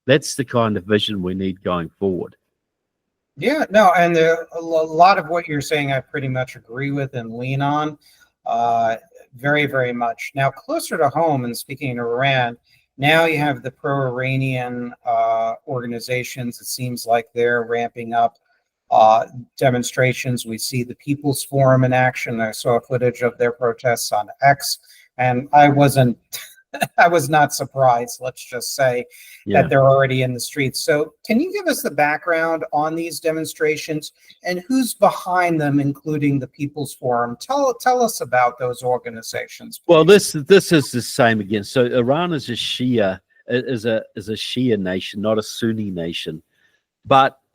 That's the kind of vision we need going forward. Yeah, no, and a lot of what you're saying I pretty much agree with and lean on very, very much. Now, closer to home, and speaking of Iran, now you have the pro-Iranian organizations. It seems like they're ramping up demonstrations. We see the People's Forum in action. I saw footage of their protests on X, and I was not surprised, let's just say, that they're already in the streets. So can you give us the background on these demonstrations and who's behind them, including the People's Forum? Tell us about those organizations, please. Well, this is the same again. So Iran is a Shia nation, not a Sunni nation.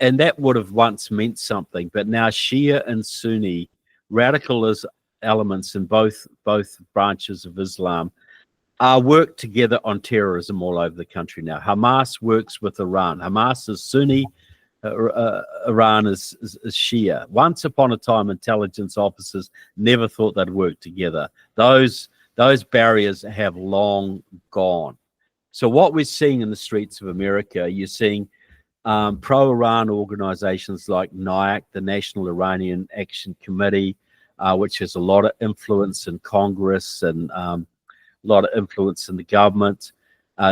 And that would have once meant something, but now Shia and Sunni radical elements in both branches of Islam work together on terrorism all over the country now. Hamas works with Iran. Hamas is Sunni, Iran is Shia. Once upon a time, intelligence officers never thought they'd work together. Those barriers have long gone. So what we're seeing in the streets of America, you're seeing pro-Iran organizations like NIAC, the National Iranian Action Committee, which has a lot of influence in Congress and a lot of influence in the government.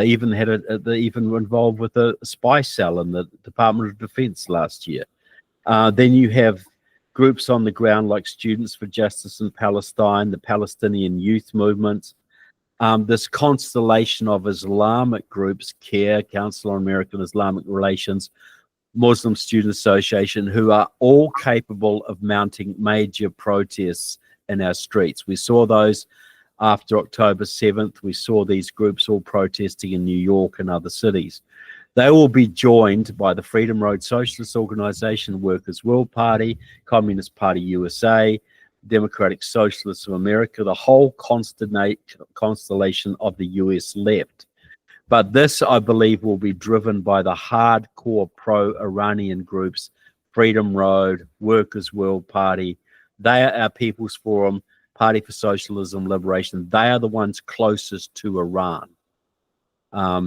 Even involved with a spy cell in the Department of Defense last year. Then you have groups on the ground like Students for Justice in Palestine, the Palestinian Youth Movement, this constellation of Islamic groups, CARE, Council on American Islamic Relations, Muslim Student Association, who are all capable of mounting major protests in our streets. We saw those after October 7th. We saw these groups all protesting in New York and other cities. They will be joined by the Freedom Road Socialist Organization, Workers' World Party, Communist Party USA, Democratic Socialists of America, the whole constellation of the US left. But this, I believe, will be driven by the hardcore pro-Iranian groups, Freedom Road, Workers' World Party. They are our People's Forum, Party for Socialism, Liberation. They are the ones closest to Iran.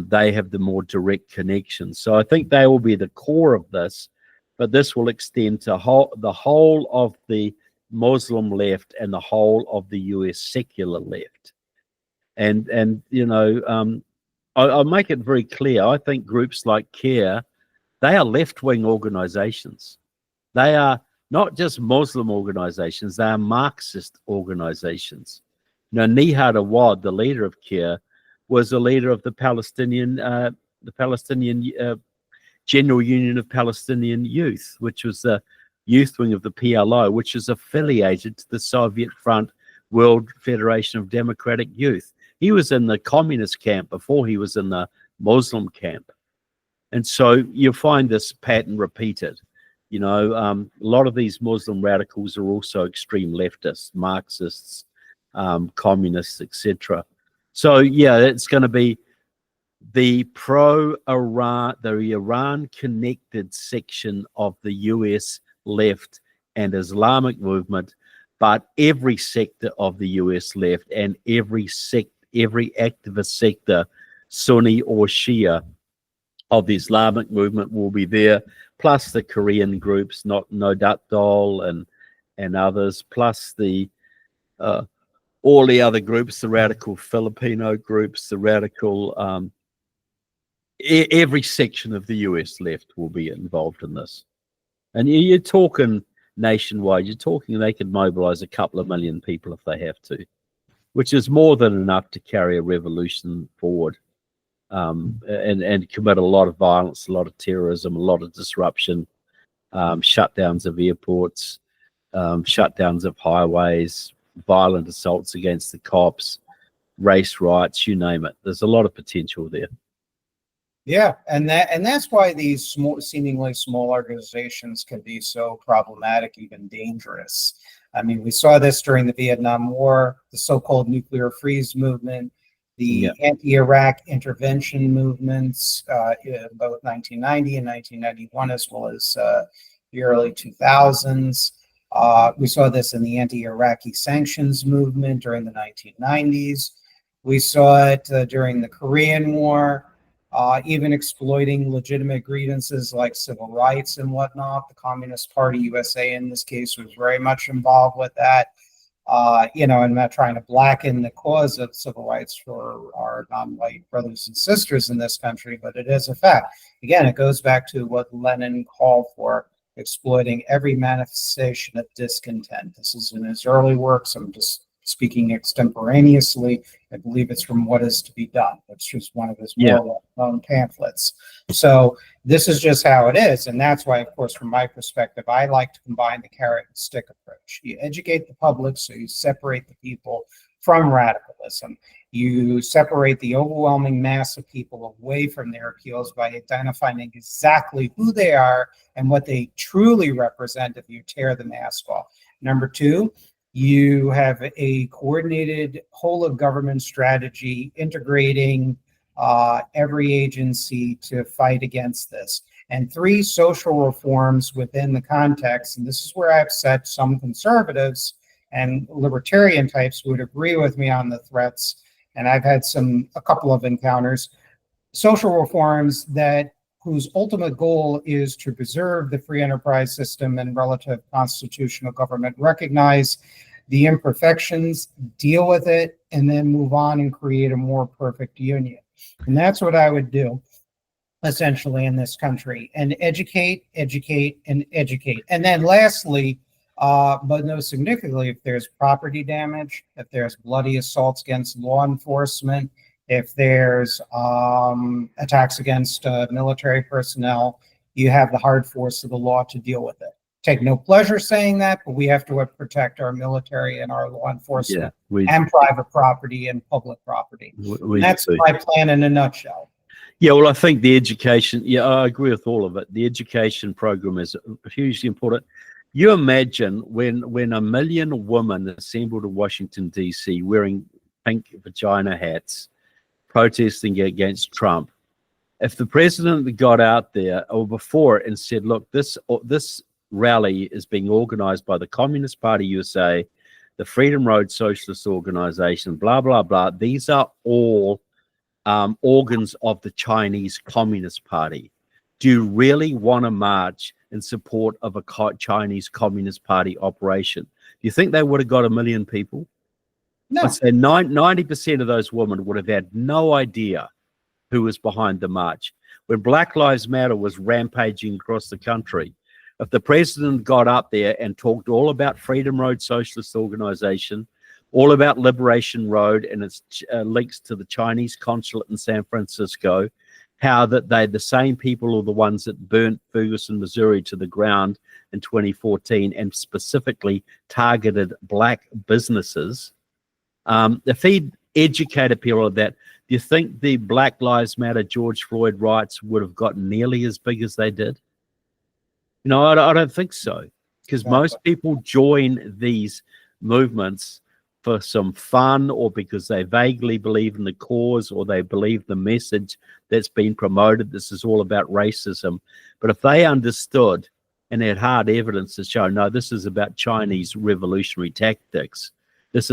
They have the more direct connection. So I think they will be the core of this, but this will extend to the whole of the Muslim left and the whole of the US secular left. And I'll make it very clear. I think groups like CARE, they are left-wing organizations. They are not just Muslim organizations, they are Marxist organizations. Nihad Awad, the leader of CARE, was the leader of the Palestinian General Union of Palestinian Youth, which was the youth wing of the PLO, which is affiliated to the Soviet Front World Federation of Democratic Youth. He was in the communist camp before he was in the Muslim camp. And so you find this pattern repeated. A lot of these Muslim radicals are also extreme leftists, Marxists, communists, etc. So, yeah, it's going to be the pro-Iran, the Iran-connected section of the US left and Islamic movement, but every sector of the US left and every activist sector, Sunni or Shia, of the Islamic movement will be there, plus the Korean groups, not Nodatdol and others, plus the all the other groups, the radical Filipino groups, the radical every section of the US left will be involved in this. And you're talking nationwide, you're talking they could mobilize a couple of million people if they have to, which is more than enough to carry a revolution forward, and commit a lot of violence, a lot of terrorism, a lot of disruption, shutdowns of airports, shutdowns of highways, violent assaults against the cops, race riots, you name it. There's a lot of potential there. Yeah, and that's why these seemingly small organizations can be so problematic, even dangerous. I mean, we saw this during the Vietnam War, the so-called nuclear freeze movement, the anti-Iraq intervention movements, both 1990 and 1991, as well as the early 2000s. We saw this in the anti-Iraqi sanctions movement during the 1990s. We saw it during the Korean War. Even exploiting legitimate grievances like civil rights and whatnot. The Communist Party USA in this case was very much involved with that. I'm not trying to blacken the cause of civil rights for our non-white brothers and sisters in this country, but it is a fact. Again, it goes back to what Lenin called for, exploiting every manifestation of discontent. This is in his early works. I'm just speaking extemporaneously. I believe it's from What Is to Be Done, which is one of his more well-known pamphlets. So this is just how it is. And that's why, of course, from my perspective, I like to combine the carrot and stick approach. You educate the public, so you separate the people from radicalism. You separate the overwhelming mass of people away from their appeals by identifying exactly who they are and what they truly represent if you tear the mask off. Number two, you have a coordinated whole of government strategy integrating every agency to fight against this. And three, social reforms within the context. And this is where I've said some conservatives and libertarian types would agree with me on the threats. And I've had a couple of encounters. Social reforms whose ultimate goal is to preserve the free enterprise system and relative constitutional government, recognize the imperfections, deal with it, and then move on and create a more perfect union. And that's what I would do, essentially, in this country. And educate, and educate. And then lastly, but most significantly, if there's property damage, if there's bloody assaults against law enforcement, if there's attacks against military personnel, you have the hard force of the law to deal with it. Take no pleasure saying that, but we have to protect our military and our law enforcement and private property and public property. That's my plan in a nutshell. Yeah, well, I think the education, I agree with all of it. The education program is hugely important. You imagine when 1 million women assembled in Washington, D.C., wearing pink vagina hats, protesting against Trump. If the president got out there or before it and said, look, this rally is being organized by the Communist Party USA, the Freedom Road Socialist Organization, blah, blah, blah. These are all organs of the Chinese Communist Party. Do you really want to march in support of a Chinese Communist Party operation? Do you think they would have got 1 million people? No. I'd say 90% of those women would have had no idea who was behind the march. When Black Lives Matter was rampaging across the country, if the president got up there and talked all about Freedom Road Socialist Organization, all about Liberation Road and its links to the Chinese consulate in San Francisco, how that they're the same people are the ones that burnt Ferguson, Missouri to the ground in 2014 and specifically targeted black businesses. If he educated people of that, do you think the Black Lives Matter, George Floyd riots would have gotten nearly as big as they did? No, I don't think so, because most people join these movements for some fun or because they vaguely believe in the cause or they believe the message that's been promoted. This is all about racism. But if they understood and had hard evidence to show, no, this is about Chinese revolutionary tactics. This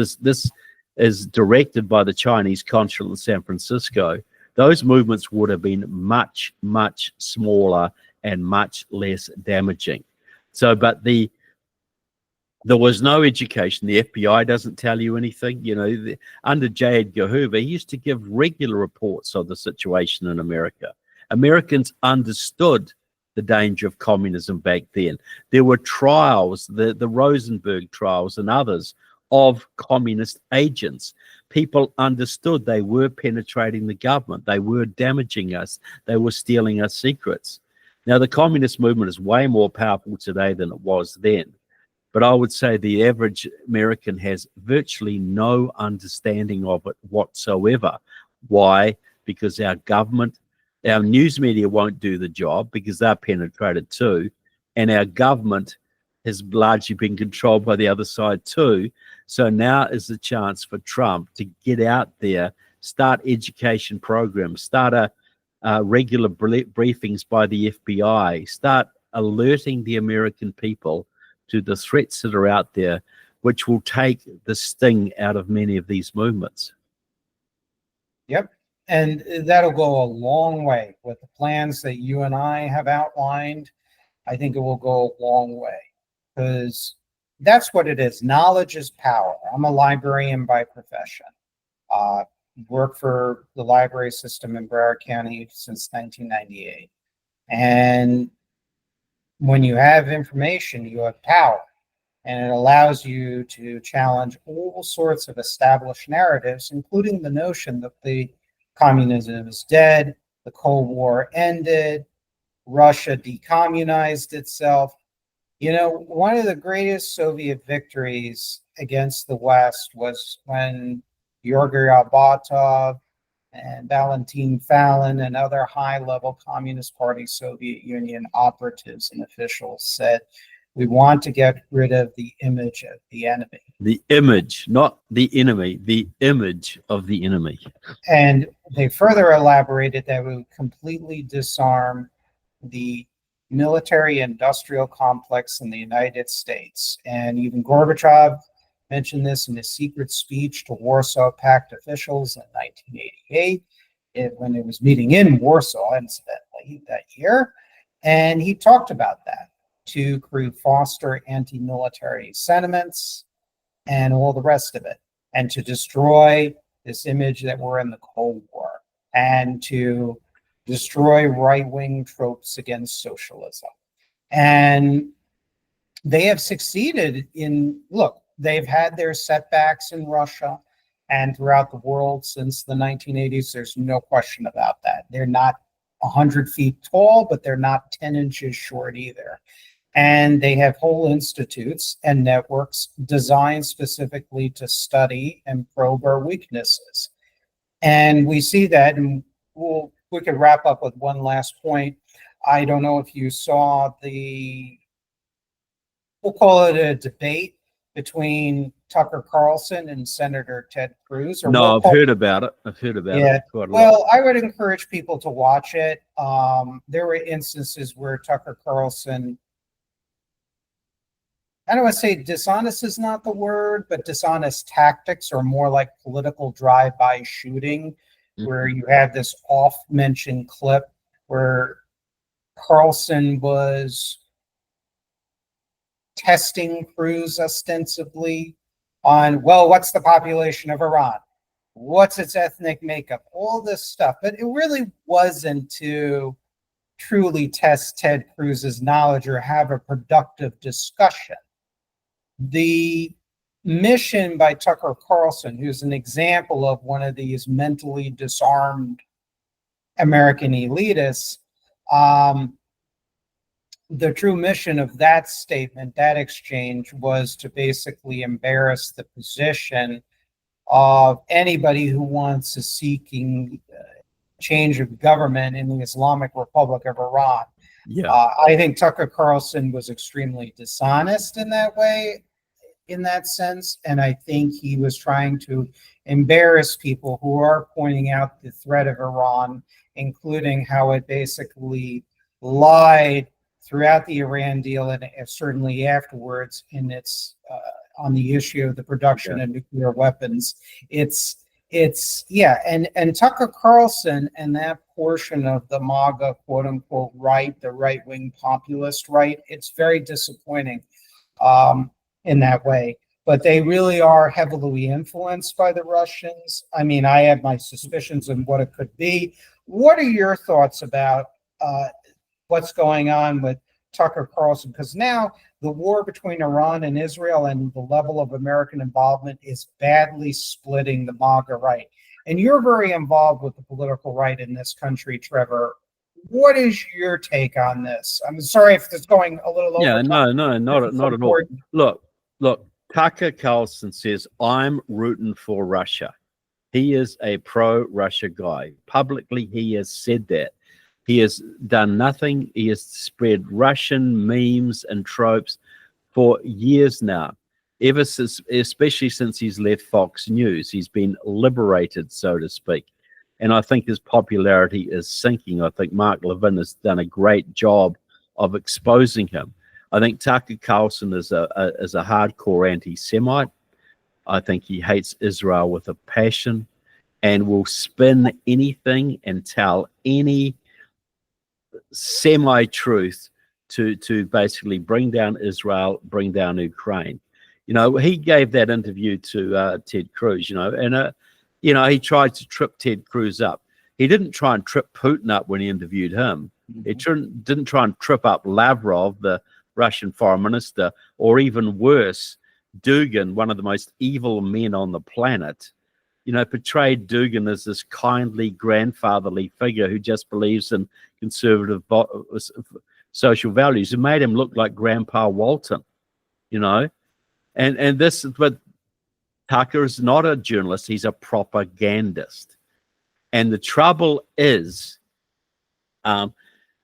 is directed by the Chinese consulate in San Francisco. Those movements would have been much, much smaller and much less damaging. So, but there was no education. The FBI doesn't tell you anything. You know, under J. Edgar Hoover, he used to give regular reports of the situation in America. Americans understood the danger of communism back then. There were trials, the Rosenberg trials and others, of communist agents. People understood they were penetrating the government. They were damaging us. They were stealing our secrets. Now, the communist movement is way more powerful today than it was then. But I would say the average American has virtually no understanding of it whatsoever. Why? Because our government, our news media won't do the job because they're penetrated too. And our government has largely been controlled by the other side too. So now is the chance for Trump to get out there, start education programs, start regular briefings by the FBI, start alerting the American people to the threats that are out there, which will take the sting out of many of these movements. Yep. And that'll go a long way with the plans that you and I have outlined. I think it will go a long way because that's what it is. Knowledge is power. I'm a librarian by profession. Worked for the library system in Broward County since 1998. And when you have information, you have power. And it allows you to challenge all sorts of established narratives, including the notion that the communism is dead, the Cold War ended, Russia decommunized itself. You know, one of the greatest Soviet victories against the West was when Georgy Arbatov and Valentin Fallon and other high-level Communist Party Soviet Union operatives and officials said, we want to get rid of the image of the enemy. The image, not the enemy, the image of the enemy. And they further elaborated that we would completely disarm the military-industrial complex in the United States. And even Gorbachev mentioned this in his secret speech to Warsaw Pact officials in 1988, when it was meeting in Warsaw, incidentally, that year. And he talked about that, to foster anti-military sentiments and all the rest of it, and to destroy this image that we're in the Cold War, and to destroy right-wing tropes against socialism. And they have succeeded in, look, they've had their setbacks in Russia and throughout the world since the 1980s. There's no question about that. They're not 100 feet tall, but they're not 10 inches short either. And they have whole institutes and networks designed specifically to study and probe our weaknesses. And we see that, and we could wrap up with one last point. I don't know if you saw we'll call it a debate between Tucker Carlson and Senator Ted Cruz. No, I've heard about it. I've heard about it quite a lot. Well, I would encourage people to watch it. There were instances where Tucker Carlson, I don't want to say dishonest is not the word, but dishonest tactics are more like political drive-by shooting, where you have this off-mentioned clip where Carlson was testing Cruz ostensibly on, well, what's the population of Iran? What's its ethnic makeup? All this stuff. But it really wasn't to truly test Ted Cruz's knowledge or have a productive discussion. The mission by Tucker Carlson, who's an example of one of these mentally disarmed American elitists, the true mission of that statement, that exchange, was to basically embarrass the position of anybody who wants a seeking change of government in the Islamic Republic of Iran. Yeah. I think Tucker Carlson was extremely dishonest in that way, in that sense, and I think he was trying to embarrass people who are pointing out the threat of Iran, including how it basically lied throughout the Iran deal and certainly afterwards in its on the issue of the production of nuclear weapons. It's and Tucker Carlson and that portion of the MAGA quote unquote right, the right wing populist right, it's very disappointing in that way. But they really are heavily influenced by the Russians. I mean, I have my suspicions of what it could be. What are your thoughts about what's going on with Tucker Carlson? Because now the war between Iran and Israel and the level of American involvement is badly splitting the MAGA right. And you're very involved with the political right in this country, Trevor. What is your take on this? I'm sorry if it's going a little over. Yeah, no, not at all. Look, Tucker Carlson says, I'm rooting for Russia. He is a pro-Russia guy. Publicly, he has said that. He has done nothing. He has spread Russian memes and tropes for years now, ever since, especially since he's left Fox News. He's been liberated, so to speak. And I think his popularity is sinking. I think Mark Levin has done a great job of exposing him. I think Tucker Carlson is a hardcore anti-Semite. I think he hates Israel with a passion and will spin anything and tell any semi-truth to basically bring down Israel, bring down Ukraine. You know, he gave that interview to Ted Cruz, and he tried to trip Ted Cruz up. He didn't try and trip Putin up when he interviewed him. Mm-hmm. He didn't try and trip up Lavrov, the Russian foreign minister, or even worse, Dugin, one of the most evil men on the planet. Portrayed Dugin as this kindly, grandfatherly figure who just believes in conservative social values, who made him look like Grandpa Walton, And this is what Tucker is not a journalist, he's a propagandist. And the trouble is,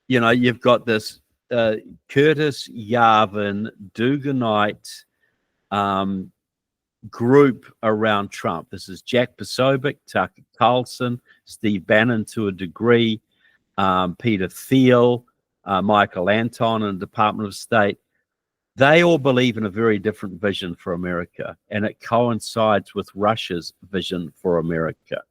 you've got this Curtis Yarvin, Duganite group around Trump. This is Jack Posobiec, Tucker Carlson, Steve Bannon to a degree, Peter Thiel, Michael Anton in the Department of State. They all believe in a very different vision for America, and it coincides with Russia's vision for America.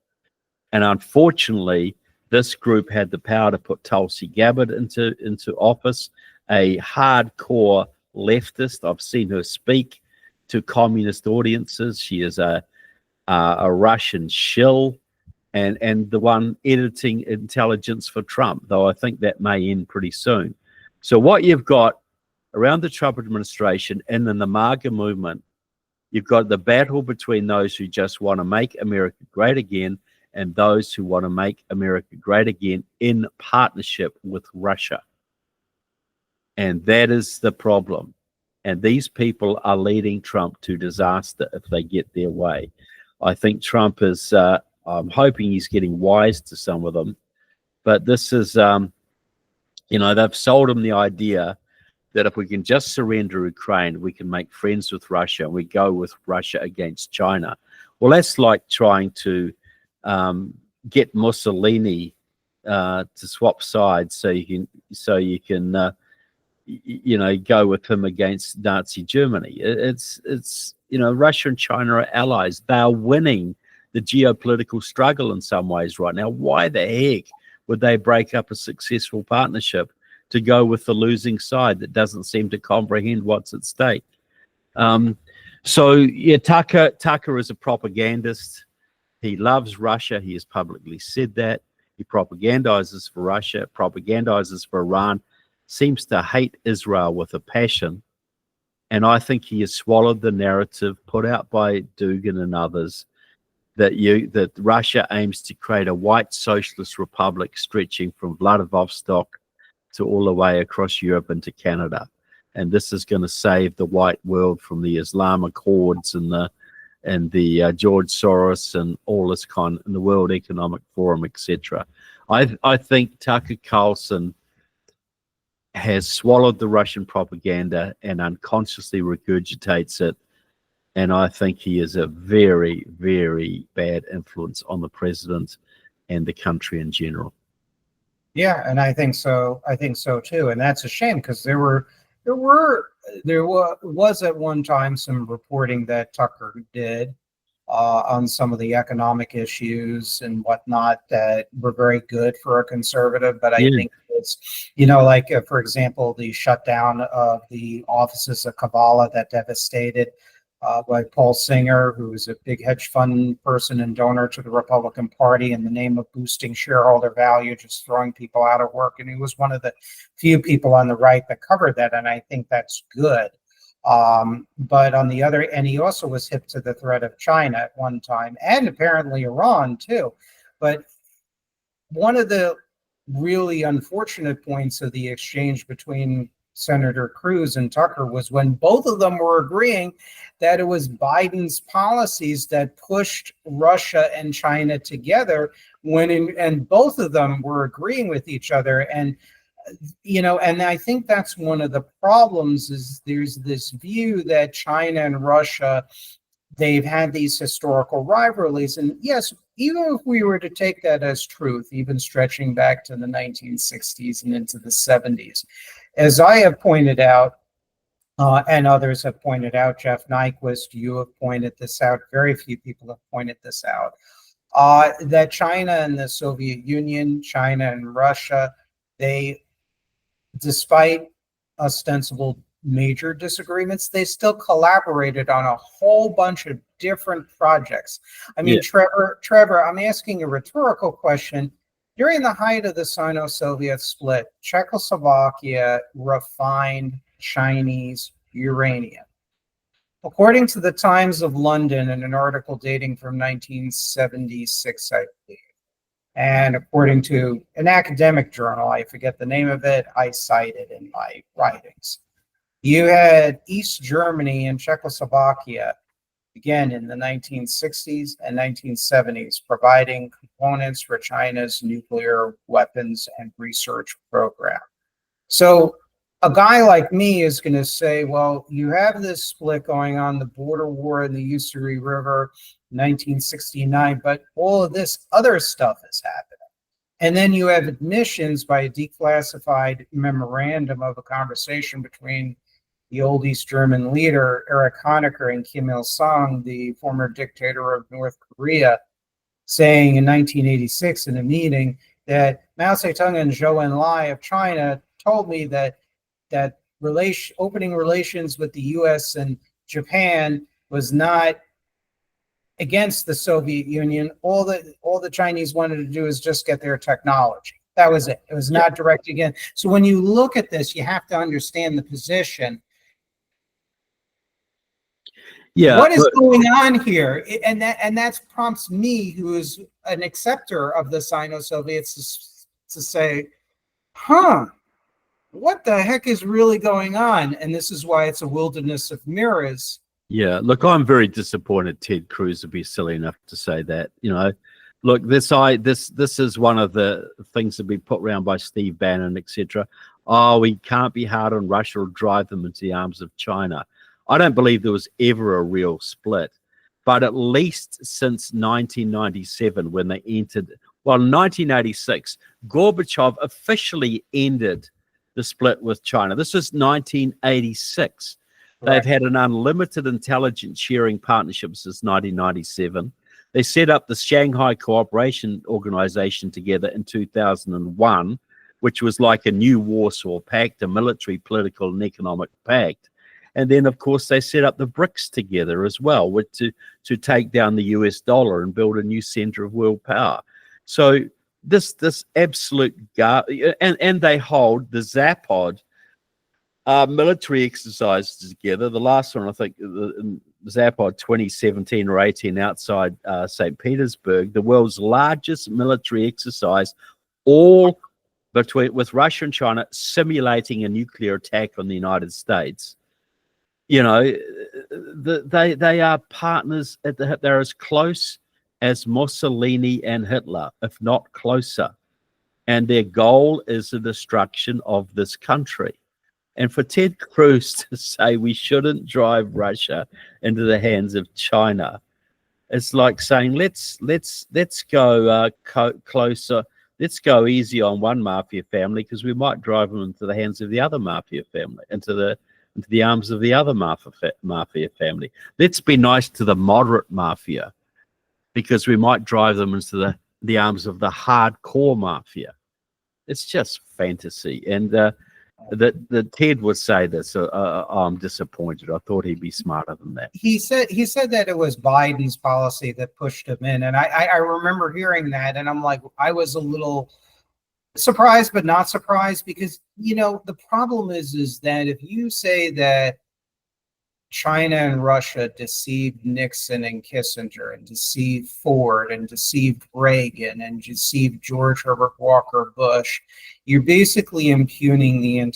And unfortunately, this group had the power to put Tulsi Gabbard into office, a hardcore leftist. I've seen her speak to communist audiences. She is a Russian shill and the one editing intelligence for Trump, though I think that may end pretty soon. So what you've got around the Trump administration and in the MAGA movement, you've got the battle between those who just want to make America great again and those who want to make America great again in partnership with Russia. And that is the problem. And these people are leading Trump to disaster if they get their way. I think Trump is, I'm hoping he's getting wise to some of them. But this is, they've sold him the idea that if we can just surrender Ukraine, we can make friends with Russia and we go with Russia against China. Well, that's like trying to get Mussolini to swap sides so you can go with him against Nazi Germany. It's Russia and China are allies. They are winning the geopolitical struggle in some ways right now. Why the heck would they break up a successful partnership to go with the losing side that doesn't seem to comprehend what's at stake? So yeah, Tucker is a propagandist. He loves Russia. He has publicly said that. He propagandizes for Russia, propagandizes for Iran, seems to hate Israel with a passion. And I think he has swallowed the narrative put out by Dugan and others that Russia aims to create a white socialist republic stretching from Vladivostok to all the way across Europe into Canada. And this is going to save the white world from the Islamic hordes and the George Soros and all this and the World Economic Forum, etc. I think Tucker Carlson has swallowed the Russian propaganda and unconsciously regurgitates it. And I think he is a very, very bad influence on the president and the country in general. Yeah, and I think so. I think so too, and that's a shame because there was at one time some reporting that Tucker did on some of the economic issues and whatnot that were very good for a conservative. But I think it's, like for example, the shutdown of the offices of Kabbalah that devastated by Paul Singer, who is a big hedge fund person and donor to the Republican Party in the name of boosting shareholder value, just throwing people out of work. And he was one of the few people on the right that covered that. And I think that's good. But on the other, and he also was hip to the threat of China at one time, and apparently Iran too. But one of the really unfortunate points of the exchange between Senator Cruz and Tucker was when both of them were agreeing that it was Biden's policies that pushed Russia and China together and both of them were agreeing with each other. And and I think that's one of the problems is there's this view that China and Russia, they've had these historical rivalries. And yes, even if we were to take that as truth, even stretching back to the 1960s and into the 70s, as I have pointed out, and others have pointed out, Jeff Nyquist, you have pointed this out, very few people have pointed this out, that China and the Soviet Union, China and Russia, they, despite ostensible major disagreements, they still collaborated on a whole bunch of different projects. I mean, Trevor, I'm asking a rhetorical question. During the height of the Sino-Soviet split, Czechoslovakia refined Chinese uranium. According to the Times of London in an article dating from 1976, I believe, and according to an academic journal, I forget the name of it, I cite it in my writings, you had East Germany and Czechoslovakia, again in the 1960s and 1970s, providing components for China's nuclear weapons and research program. So a guy like me is going to say, well, you have this split going on, the border war in the Usuri River, 1969, but all of this other stuff is happening. And then you have admissions by a declassified memorandum of a conversation between the old East German leader, Erich Honecker, and Kim Il-sung, the former dictator of North Korea, saying in 1986 in a meeting that Mao Zedong and Zhou Enlai of China told me that opening relations with the U.S. and Japan was not against the Soviet Union. All the Chinese wanted to do is just get their technology. That was it. It was not direct again. So when you look at this, you have to understand the position. Yeah, what is going on here? And that prompts me, who is an acceptor of the Sino-Soviets, to say, what the heck is really going on? And this is why it's a wilderness of mirrors. Yeah, look, I'm very disappointed Ted Cruz would be silly enough to say that. Look, this is one of the things that be put around by Steve Bannon, etc. Oh, we can't be hard on Russia or drive them into the arms of China. I don't believe there was ever a real split, but at least since 1997, when they entered, 1986, Gorbachev officially ended the split with China. This was 1986. They've had an unlimited intelligence sharing partnership since 1997. They set up the Shanghai Cooperation Organization together in 2001, which was like a new Warsaw Pact, a military, political, and economic pact. And then, of course, they set up the BRICS together as well, to take down the US dollar and build a new center of world power. So this absolute and they hold the Zapad military exercises together. The last one, I think, the Zapad 2017 or 18 outside St. Petersburg, the world's largest military exercise, all with Russia and China simulating a nuclear attack on the United States. You know, they are partners at the hip. They're as close as Mussolini and Hitler, if not closer. And their goal is the destruction of this country. And for Ted Cruz to say we shouldn't drive Russia into the hands of China, it's like saying let's go closer. Let's go easy on one mafia family because we might drive them into the hands of the other mafia family, into the arms of the other mafia family. Let's be nice to the moderate mafia because we might drive them into the arms of the hardcore mafia. It's just fantasy. And that Ted would say this. I'm disappointed. I thought he'd be smarter than that. He said that it was Biden's policy that pushed him in, and I remember hearing that, and I'm like, I was a little surprised, but not surprised, because the problem is that if you say that China and Russia deceived Nixon and Kissinger and deceived Ford and deceived Reagan and deceived George Herbert Walker Bush, you're basically impugning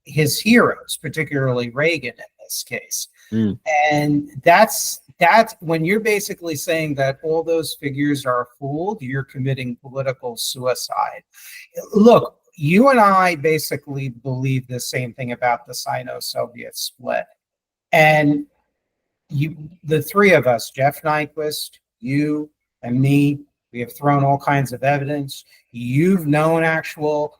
his heroes, particularly Reagan in this case. And that's when you're basically saying that all those figures are fooled, you're committing political suicide. Look, you and I basically believe the same thing about the Sino-Soviet split. And the three of us, Jeff Nyquist, you and me, we have thrown all kinds of evidence. You've known actual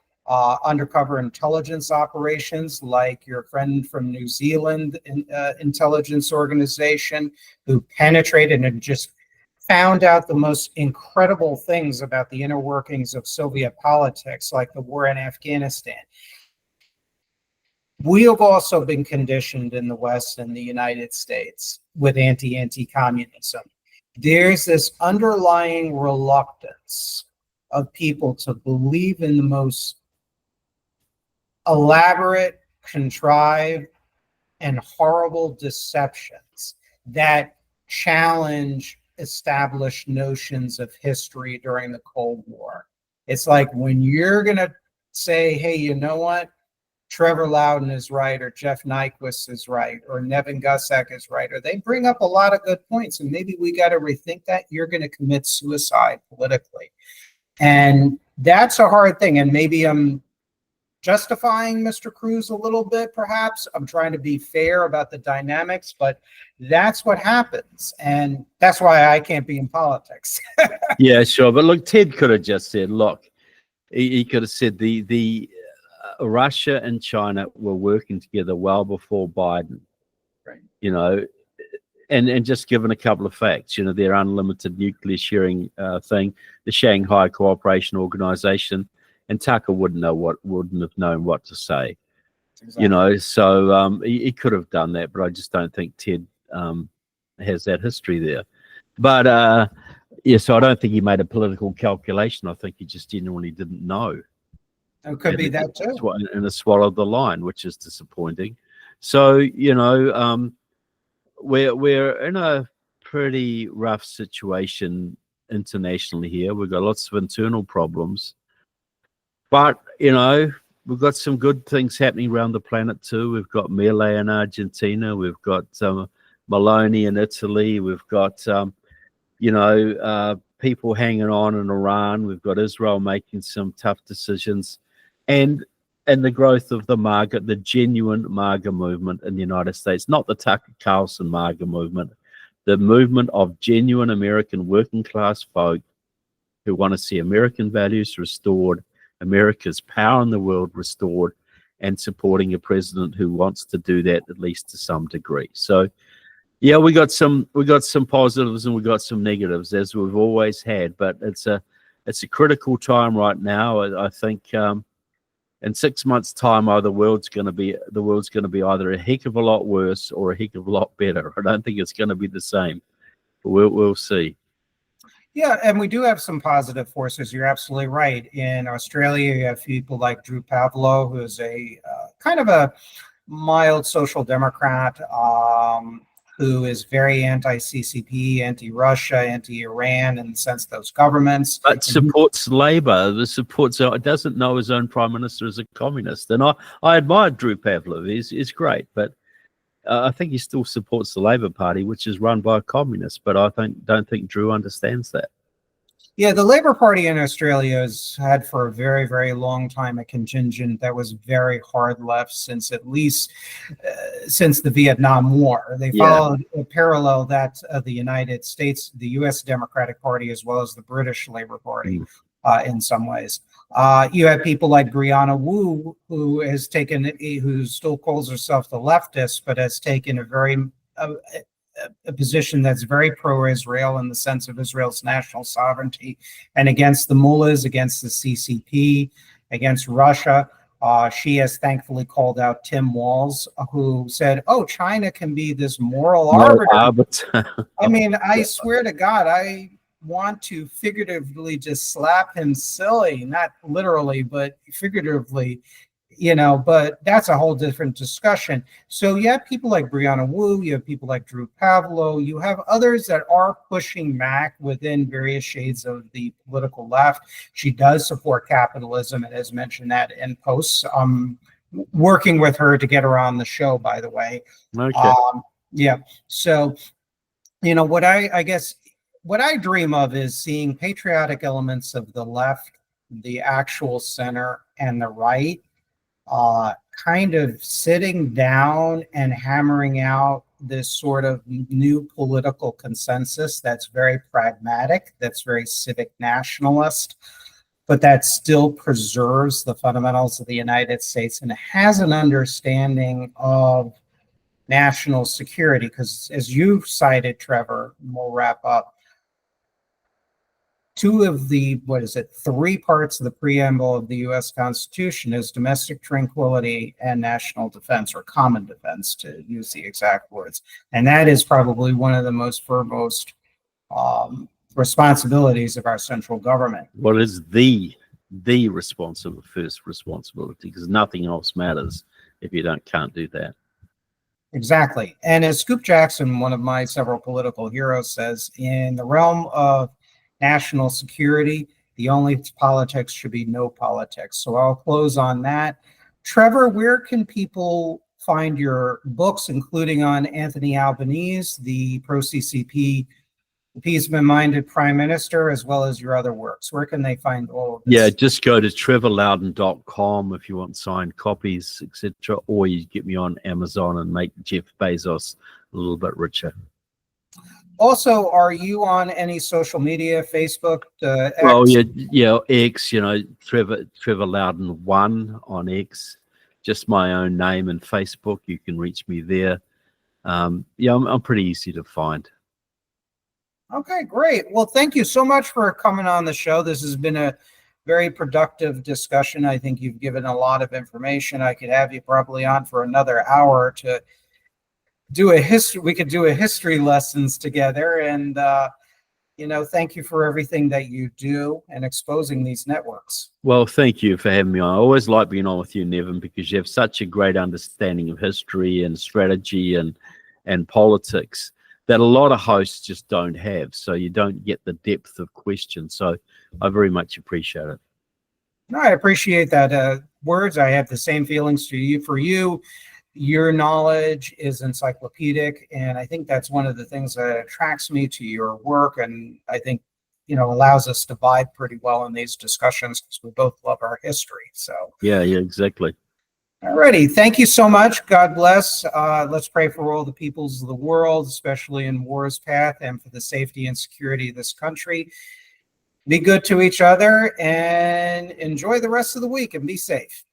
undercover intelligence operations, like your friend from New Zealand intelligence organization, who penetrated and just found out the most incredible things about the inner workings of Soviet politics, like the war in Afghanistan. We have also been conditioned in the West and the United States with anti-communism. There's this underlying reluctance of people to believe in the most elaborate, contrived, and horrible deceptions that challenge established notions of history during the Cold War. It's like when you're going to say, hey, you know what? Trevor Loudon is right, or Jeff Nyquist is right, or Nevin Gusak is right, or they bring up a lot of good points, and maybe we got to rethink that. You're going to commit suicide politically. And that's a hard thing. And maybe I'm justifying Mr. Cruz a little bit, perhaps. I'm trying to be fair about the dynamics, but that's what happens. And that's why I can't be in politics. Yeah, sure. But look, Ted could have just said, look, he could have said the Russia and China were working together well before Biden, right? And just given a couple of facts, their unlimited nuclear sharing thing, the Shanghai Cooperation Organization, and Tucker wouldn't have known what to say, Exactly. So he could have done that, but I just don't think Ted has that history there. But so I don't think he made a political calculation. I think he just genuinely didn't know. It could be that too. And it swallowed the line, which is disappointing. So, we're in a pretty rough situation internationally here. We've got lots of internal problems. But, we've got some good things happening around the planet too. We've got Milei in Argentina. We've got Meloni in Italy. We've got, people hanging on in Iran. We've got Israel making some tough decisions. And the growth of the genuine MAGA movement in the United States, not the Tucker Carlson MAGA movement, the movement of genuine American working class folk who want to see American values restored, America's power in the world restored, and supporting a president who wants to do that at least to some degree. So, yeah, we got some positives and we got some negatives, as we've always had. But it's a critical time right now. I think in 6 months' time, the world's going to be either a heck of a lot worse or a heck of a lot better. I don't think it's going to be the same. But we'll see. Yeah, and we do have some positive forces. You're absolutely right. In Australia, you have people like Drew Pavlo, who is a kind of a mild social democrat, who is very anti-CCP, anti-Russia, anti-Iran, in the sense those governments. But supports Labour. Doesn't know his own prime minister as a communist. And I admire Drew Pavlo. He's great, but I think he still supports the Labour Party, which is run by a communist. But I don't think Drew understands that. Yeah, the Labour Party in Australia has had for a very, very long time a contingent that was very hard left since at least since the Vietnam War. They followed a parallel that of the United States, the U.S. Democratic Party, as well as the British Labour Party in some ways. You have people like Brianna Wu, who still calls herself the leftist, but has taken a position that's very pro-Israel in the sense of Israel's national sovereignty and against the mullahs, against the CCP, against Russia. She has thankfully called out Tim Walz, who said, "Oh, China can be this moral arbiter." I mean, I swear to God, I want to figuratively just slap him silly, not literally, but figuratively. But that's a whole different discussion. So you have people like Brianna Wu, you have people like Drew Pavlo, you have others that are pushing back within various shades of the political left. She does support capitalism and has mentioned that in posts. Working with her to get her on the show, by the way. Okay. Yeah. So, what I dream of is seeing patriotic elements of the left, the actual center, and the right kind of sitting down and hammering out this sort of new political consensus that's very pragmatic, that's very civic nationalist, but that still preserves the fundamentals of the United States and has an understanding of national security. Because as you cited, Trevor, and we'll wrap up, two of the, three parts of the preamble of the U.S. Constitution is domestic tranquility and national defense, or common defense, to use the exact words. And that is probably one of the most foremost responsibilities of our central government. What is the first responsibility? Because nothing else matters if you can't do that. Exactly. And as Scoop Jackson, one of my several political heroes, says, in the realm of national security, the only politics should be no politics. So I'll close on that. Trevor, where can people find your books, including on Anthony Albanese, the pro-CCP, appeasement-minded prime minister, as well as your other works? Where can they find all of this? Yeah, just go to trevorloudon.com if you want signed copies, etc. Or you get me on Amazon and make Jeff Bezos a little bit richer. Also, are you on any social media, Facebook, X? Well, yeah, X, Trevor Loudon 1 on X, just my own name, and Facebook. You can reach me there. I'm pretty easy to find. Okay, great. Well, thank you so much for coming on the show. This has been a very productive discussion. I think you've given a lot of information. I could have you probably on for another hour to do a history. We could do a history lessons together. And, thank you for everything that you do and exposing these networks. Well, thank you for having me on. I always like being on with you, Nevin, because you have such a great understanding of history and strategy and politics that a lot of hosts just don't have. So you don't get the depth of questions. So I very much appreciate it. No, I appreciate that words. I have the same feelings for you. Your knowledge is encyclopedic, and I think that's one of the things that attracts me to your work, and I think allows us to vibe pretty well in these discussions because we both love our history. So yeah, exactly. Alrighty, thank you so much. God bless. Let's pray for all the peoples of the world, especially in war's path, and for the safety and security of this country. Be good to each other and enjoy the rest of the week and be safe.